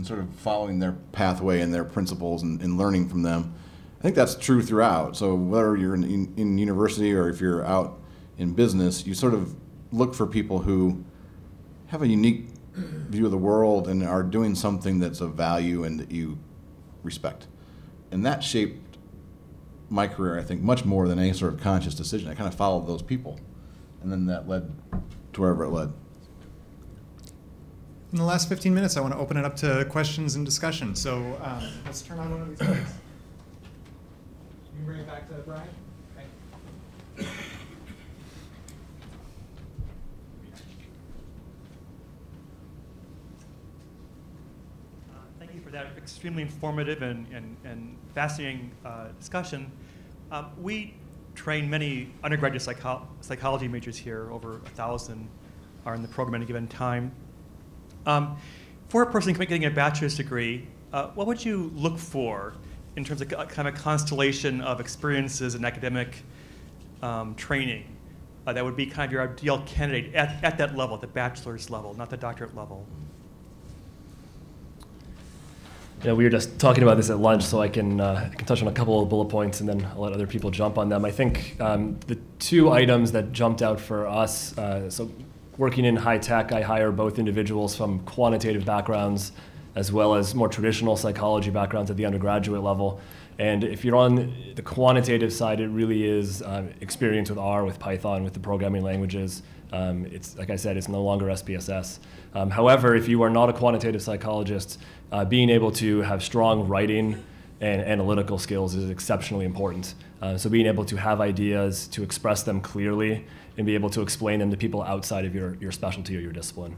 sort of following their pathway and their principles and learning from them. I think that's true throughout. So whether you're in university or if you're out in business, you sort of look for people who have a unique view of the world and are doing something that's of value and that you respect. And that shaped my career, I think, much more than any sort of conscious decision. I kind of followed those people, and then that led to wherever it led. In the last 15 minutes, I want to open it up to questions and discussion. So let's turn on one of these mics. Can you bring it back to Bryan? Thank you. Thank you for that extremely informative and fascinating discussion. We train many undergraduate psychology majors here. Over 1,000 are in the program at a given time. For a person getting a bachelor's degree, what would you look for in terms of kind of a constellation of experiences and academic training that would be kind of your ideal candidate at that level, the bachelor's level, not the doctorate level? Yeah, we were just talking about this at lunch, so I can touch on a couple of bullet points, and then I'll let other people jump on them. I think the two items that jumped out for us, so working in high tech, I hire both individuals from quantitative backgrounds as well as more traditional psychology backgrounds at the undergraduate level. And if you're on the quantitative side, it really is experience with R, with Python, with the programming languages. It's, like I said, it's no longer SPSS. However, if you are not a quantitative psychologist, being able to have strong writing and analytical skills is exceptionally important. So being able to have ideas, to express them clearly, and be able to explain them to people outside of your specialty or your discipline.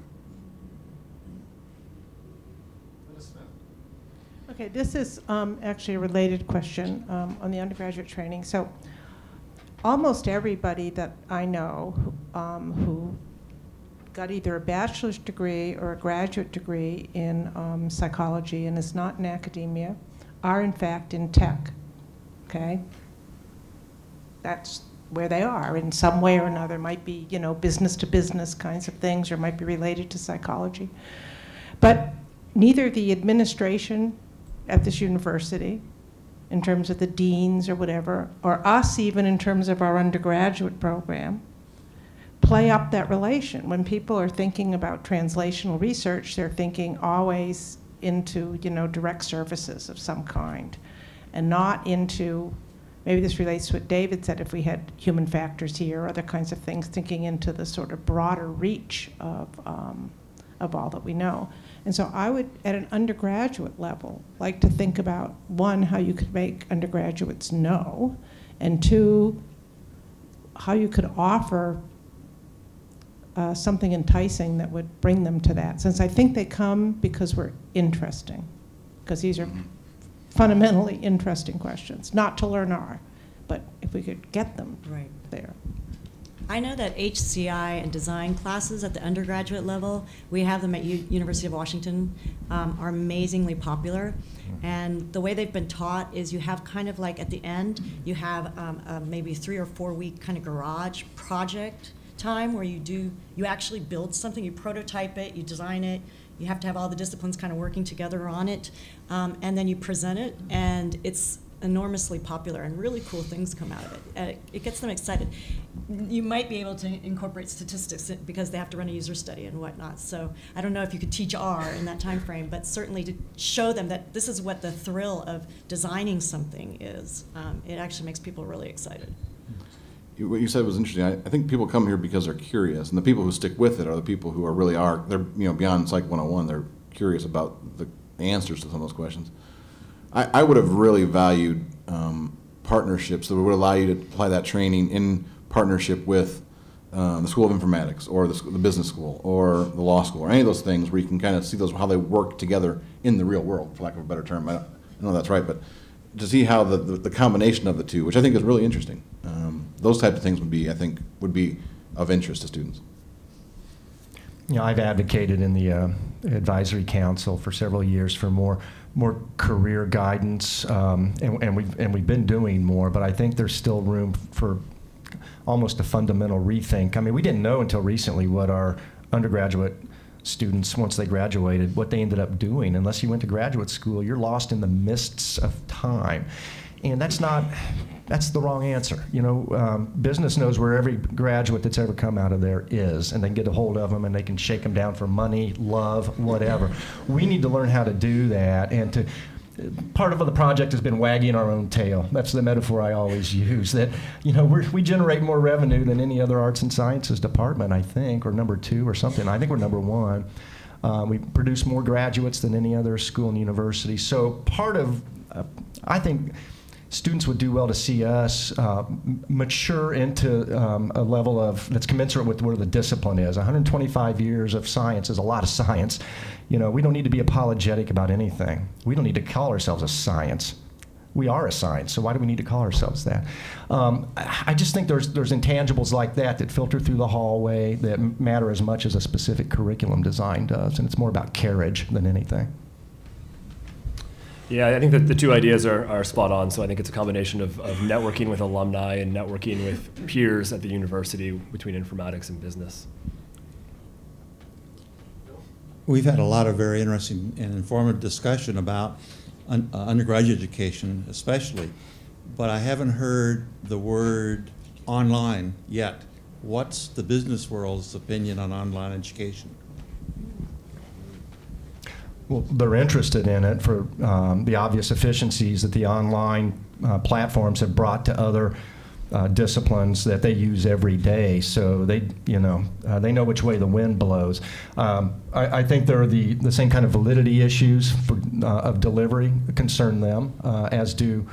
Okay, this is actually a related question on the undergraduate training. So almost everybody that I know who got either a bachelor's degree or a graduate degree in psychology and is not in academia are in fact in tech, okay? That's where they are in some way or another. Might be, you know, business to business kinds of things, or might be related to psychology. But neither the administration at this university, in terms of the deans or whatever, or us even in terms of our undergraduate program, play up that relation. When people are thinking about translational research, they're thinking always into, you know, direct services of some kind, and not into, maybe this relates to what David said, if we had human factors here, other kinds of things, thinking into the sort of broader reach of all that we know. And so I would, at an undergraduate level, like to think about, one, how you could make undergraduates know, and two, how you could offer something enticing that would bring them to that. Since I think they come because we're interesting, because these are fundamentally interesting questions, not to learn R, but if we could get them there. I know that HCI and design classes at the undergraduate level, we have them at University of Washington, are amazingly popular. And the way they've been taught is you have kind of like at the end, you have maybe 3 or 4 week kind of garage project time where you actually build something, you prototype it, you design it, you have to have all the disciplines kind of working together on it, and then you present it, and it's enormously popular, and really cool things come out of it. It gets them excited. You might be able to incorporate statistics because they have to run a user study and whatnot. So I don't know if you could teach R in that time frame, but certainly to show them that this is what the thrill of designing something is. It actually makes people really excited. What you said was interesting. I think people come here because they're curious, and the people who stick with it are the people who are really they're beyond Psych 101. They're curious about the answers to some of those questions. I would have really valued partnerships that would allow you to apply that training in partnership with the School of Informatics or the business school or the law school or any of those things where you can kind of see how they work together in the real world, for lack of a better term. I don't know if that's right, but to see how the combination of the two, which I think is really interesting. Those types of things would be of interest to students. I've advocated in the advisory council for several years for more career guidance, and we've been doing more, but I think there's still room for almost a fundamental rethink. I mean, we didn't know until recently what our undergraduate students, once they graduated, what they ended up doing. Unless you went to graduate school, you're lost in the mists of time. And that's the wrong answer. Business knows where every graduate that's ever come out of there is, and they can get a hold of them and they can shake them down for money, love, whatever. We need to learn how to do that, and part of the project has been wagging our own tail. That's the metaphor I always use, that we generate more revenue than any other arts and sciences department, I think, or number 2 or something. I think we're number 1. We produce more graduates than any other school and university. So I think students would do well to see us mature into a level that's commensurate with where the discipline is. 125 years of science is a lot of science. We don't need to be apologetic about anything. We don't need to call ourselves a science. We are a science, so why do we need to call ourselves that? I just think there's intangibles like that filter through the hallway that matter as much as a specific curriculum design does, and it's more about carriage than anything. Yeah, I think that the two ideas are spot on. So I think it's a combination of networking with alumni and networking with peers at the university between informatics and business. We've had a lot of very interesting and informative discussion about undergraduate education especially, but I haven't heard the word online yet. What's the business world's opinion on online education? Well, they're interested in it for the obvious efficiencies that the online platforms have brought to other disciplines that they use every day. So they know which way the wind blows. I think there are the same kind of validity issues of delivery concern them, as do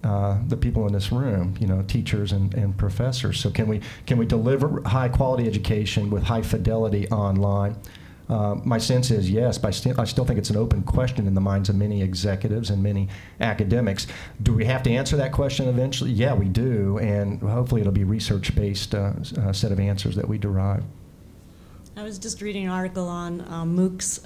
the people in this room, teachers and professors. So can we deliver high quality education with high fidelity online? My sense is yes, but I still think it's an open question in the minds of many executives and many academics. Do we have to answer that question eventually? Yeah, we do, and hopefully it'll be research-based set of answers that we derive. I was just reading an article on MOOCs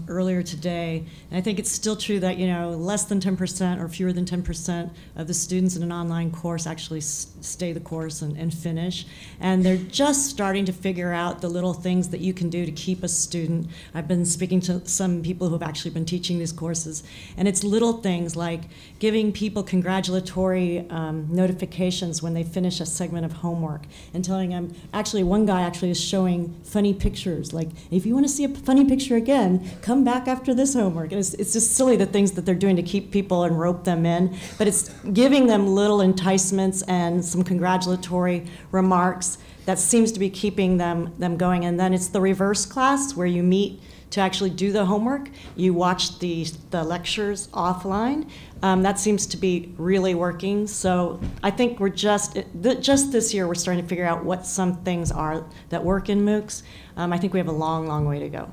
earlier today, and I think it's still true that less than 10% or fewer than 10% of the students in an online course actually stay the course and finish. And they're just starting to figure out the little things that you can do to keep a student. I've been speaking to some people who have actually been teaching these courses, and it's little things like giving people congratulatory notifications when they finish a segment of homework, and telling them, actually one guy actually is showing funny pictures, like, if you want to see a funny picture again, come back after this homework. And it's just silly the things that they're doing to keep people and rope them in, but it's giving them little enticements and some congratulatory remarks that seems to be keeping them going. And then it's the reverse class where you meet to actually do the homework. You watch the lectures offline. That seems to be really working. So I think we're just this year we're starting to figure out what some things are that work in MOOCs. I think we have a long, long way to go.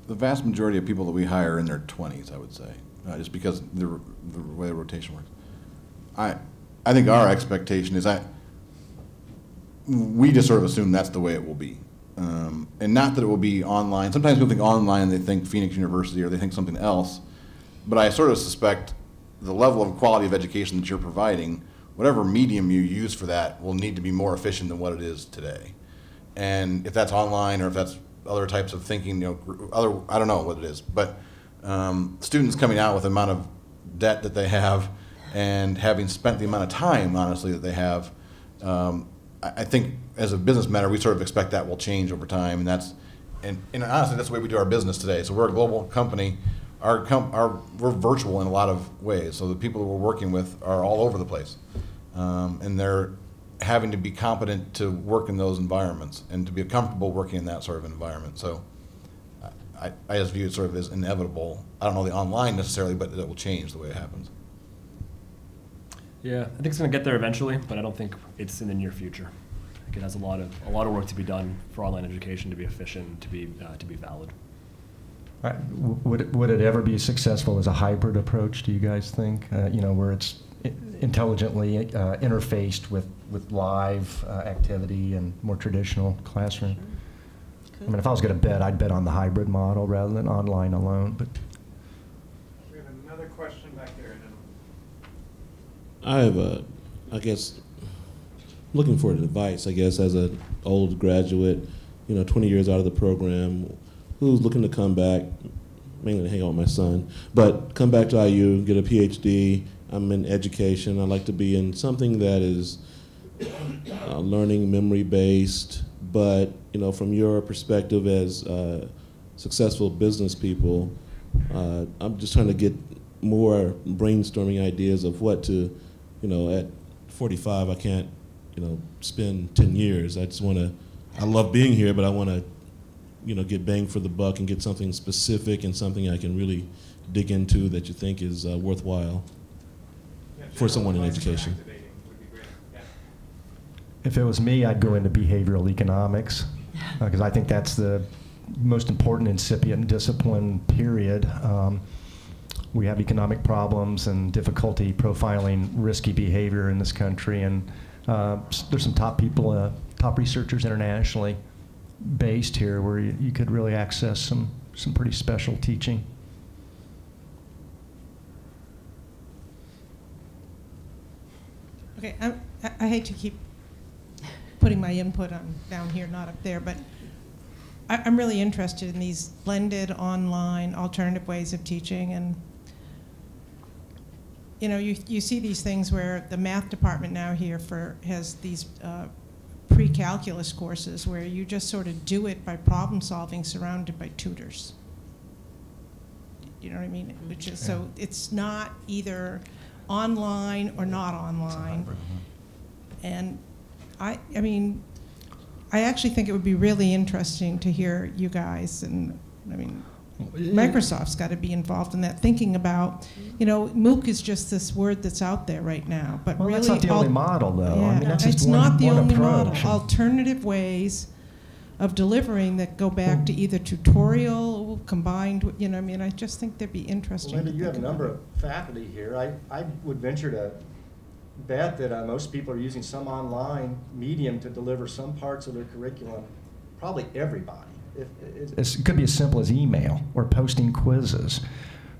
The vast majority of people that we hire are in their 20s, I would say, just because the way the rotation works. I think our expectation is we just sort of assume that's the way it will be. And not that it will be online. Sometimes people think online and they think Phoenix University or they think something else. But I sort of suspect the level of quality of education that you're providing, whatever medium you use for that, will need to be more efficient than what it is today. And if that's online or if that's other types of thinking, I don't know what it is. But students coming out with the amount of debt that they have and having spent the amount of time, honestly, that they have, I think as a business matter, we sort of expect that will change over time. And honestly, that's the way we do our business today. So we're a global company. We're virtual in a lot of ways. So the people that we're working with are all over the place. And they're having to be competent to work in those environments and to be comfortable working in that sort of environment. So I just view it sort of as inevitable. I don't know the online necessarily, but it will change the way it happens. Yeah, I think it's going to get there eventually, but I don't think it's in the near future. I think it has a lot of work to be done for online education to be efficient, to be valid. Would it ever be successful as a hybrid approach, do you guys think? Where it's intelligently interfaced with live activity and more traditional classroom? I mean, if I was going to bet, I'd bet on the hybrid model rather than online alone. But we have another question back there. I have I guess, looking for advice, I guess, as an old graduate, 20 years out of the program, who's looking to come back, mainly to hang out with my son, but come back to IU, get a PhD. I'm in education. I like to be in something that is learning, memory-based, but from your perspective as successful business people, I'm just trying to get more brainstorming ideas of what to, at 45, I can't, spend 10 years. I just want to, I love being here, but I want to, get bang for the buck and get something specific and something I can really dig into that you think is worthwhile for someone in education. If it was me, I'd go into behavioral economics because I think that's the most important incipient discipline, period. We have economic problems and difficulty profiling risky behavior in this country, and there's some top people, top researchers internationally based here where you could really access some pretty special teaching. Okay, I hate to keep putting my input on down here, not up there, but I'm really interested in these blended online alternative ways of teaching. And you see these things where the math department now here has these pre-calculus courses where you just sort of do it by problem solving surrounded by tutors. You know what I mean? Which is, so it's not either online or not online. And I mean, I actually think it would be really interesting to hear you guys, and I mean, Microsoft's got to be involved in that, thinking about, MOOC is just this word that's out there right now, but really, that's not the only model, though. Yeah, I mean, that's just it's not the only model. approach. Alternative ways of delivering that go back to either tutorial combined with, I just think they'd be interesting. Linda, you have a number of faculty here. I would venture to bet that most people are using some online medium to deliver some parts of their curriculum, probably everybody. It could be as simple as email or posting quizzes,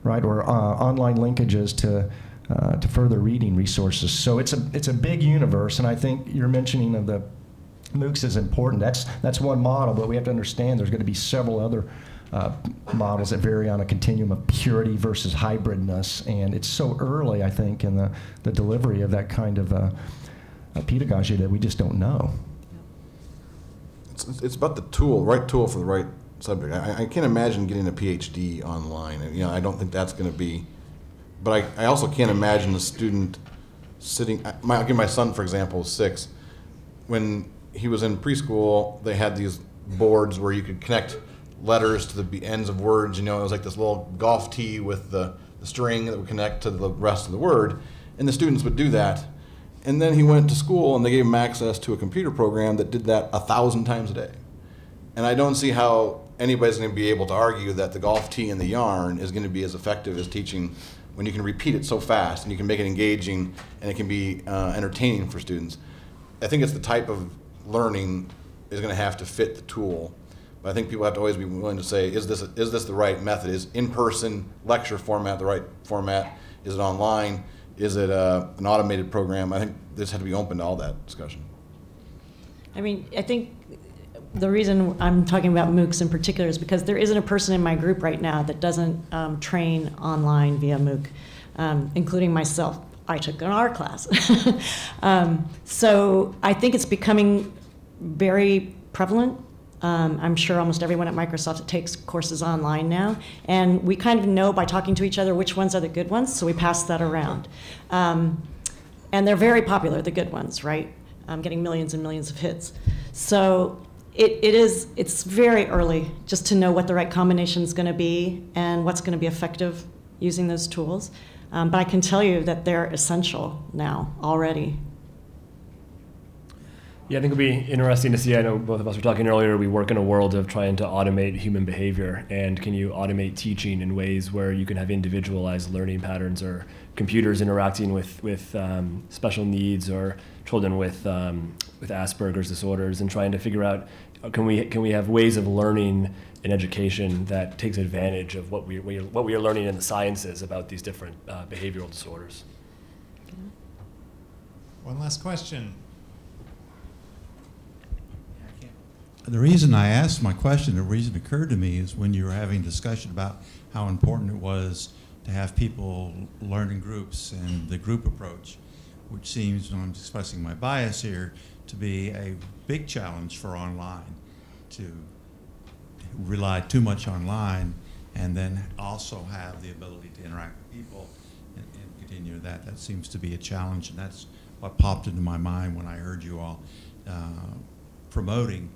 right, or online linkages to further reading resources. So it's a big universe, and I think your mentioning of the MOOCs is important. That's one model, but we have to understand there's going to be several other models that vary on a continuum of purity versus hybridness, and it's so early, I think, in the delivery of that kind of pedagogy that we just don't know. It's about the tool, right tool for the right subject. I can't imagine getting a PhD online. I don't think that's going to be, but I also can't imagine a student sitting, I'll give my son, for example, 6. When he was in preschool, they had these boards where you could connect letters to the ends of words. It was like this little golf tee with the string that would connect to the rest of the word, and the students would do that. And then he went to school, and they gave him access to a computer program that did that 1,000 times a day. And I don't see how anybody's going to be able to argue that the golf tee and the yarn is going to be as effective as teaching when you can repeat it so fast and you can make it engaging and it can be entertaining for students. I think it's the type of learning is going to have to fit the tool. But I think people have to always be willing to say, is this the right method? Is in-person lecture format the right format? Is it online? Is it an automated program? I think this had to be open to all that discussion. I mean, I think the reason I'm talking about MOOCs in particular is because there isn't a person in my group right now that doesn't train online via MOOC, including myself. I took an art class. So I think it's becoming very prevalent. I'm sure almost everyone at Microsoft takes courses online now, and we kind of know by talking to each other which ones are the good ones, so we pass that around. And they're very popular, the good ones, right? Getting millions and millions of hits. So it's very early just to know what the right combination is going to be and what's going to be effective using those tools. But I can tell you that they're essential now already. Yeah, I think it'll be interesting to see. I know both of us were talking earlier, we work in a world of trying to automate human behavior. And can you automate teaching in ways where you can have individualized learning patterns, or computers interacting with special needs, or children with Asperger's disorders, and trying to figure out, can we have ways of learning in education that takes advantage of what we are learning in the sciences about these different behavioral disorders. One last question. The reason I asked my question, the reason it occurred to me, is when you were having discussion about how important it was to have people learn in groups and the group approach, which seems, and I'm expressing my bias here, to be a big challenge for online, to rely too much online and then also have the ability to interact with people and continue that. That seems to be a challenge, and that's what popped into my mind when I heard you all promoting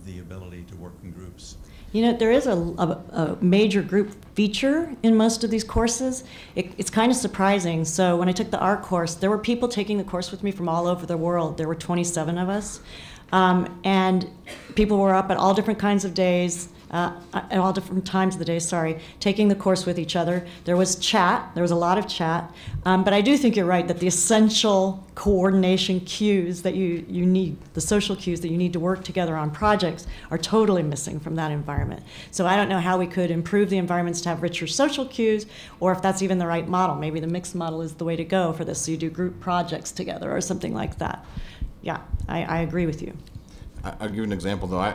the ability to work in groups. You know, there is a major group feature in most of these courses. It's kind of surprising. So when I took the art course, there were people taking the course with me from all over the world. There were 27 of us. And people were up at all different kinds of days, at all different times of the day, taking the course with each other. There was chat. There was a lot of chat. But I do think you're right that the essential coordination cues that you need, the social cues that you need to work together on projects, are totally missing from that environment. So I don't know how we could improve the environments to have richer social cues, or if that's even the right model. Maybe the mixed model is the way to go for this, so you do group projects together or something like that. Yeah, I agree with you. I'll give you an example, though.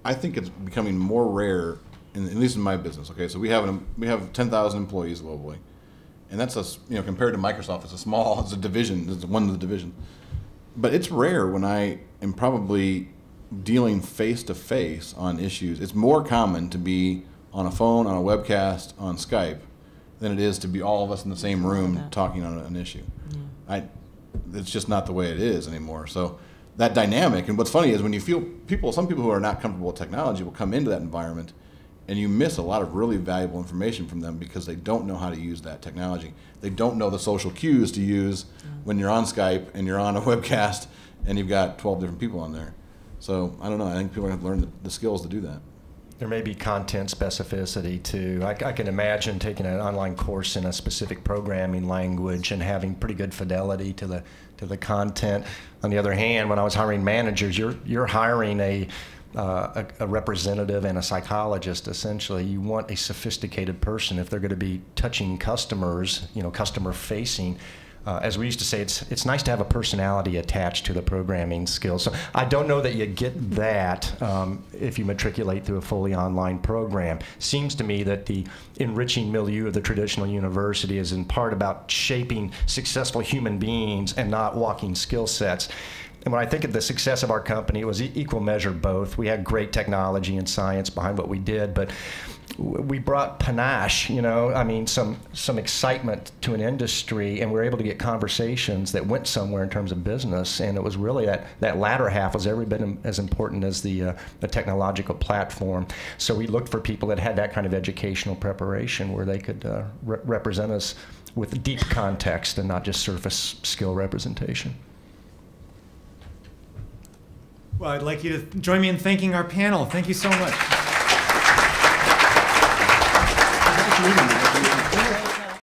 I think it's becoming more rare, at least in my business. Okay, so we have 10,000 employees globally, and that's compared to Microsoft, it's a division. It's one of the divisions. But it's rare when I am probably dealing face to face on issues. It's more common to be on a phone, on a webcast, on Skype, than it is to be all of us in the same room talking on an issue. Yeah. It's just not the way it is anymore. So that dynamic, and what's funny is when you feel some people who are not comfortable with technology will come into that environment, and you miss a lot of really valuable information from them because they don't know how to use that technology. They don't know the social cues to use when you're on Skype and you're on a webcast and you've got 12 different people on there. So I don't know, I think people have to learn the skills to do that. There may be content specificity too. I can imagine taking an online course in a specific programming language and having pretty good fidelity to the content. On the other hand, when I was hiring managers, you're hiring a representative and a psychologist. Essentially, you want a sophisticated person if they're going to be touching customers, customer facing. As we used to say, it's nice to have a personality attached to the programming skills. So I don't know that you get that if you matriculate through a fully online program. Seems to me that the enriching milieu of the traditional university is in part about shaping successful human beings and not walking skill sets. And when I think of the success of our company, it was equal measure both. We had great technology and science behind what we did, but we brought panache, some excitement to an industry, and we were able to get conversations that went somewhere in terms of business. And it was really that latter half was every bit as important as the technological platform. So we looked for people that had that kind of educational preparation where they could represent us with deep context and not just surface skill representation. Well, I'd like you to join me in thanking our panel. Thank you so much.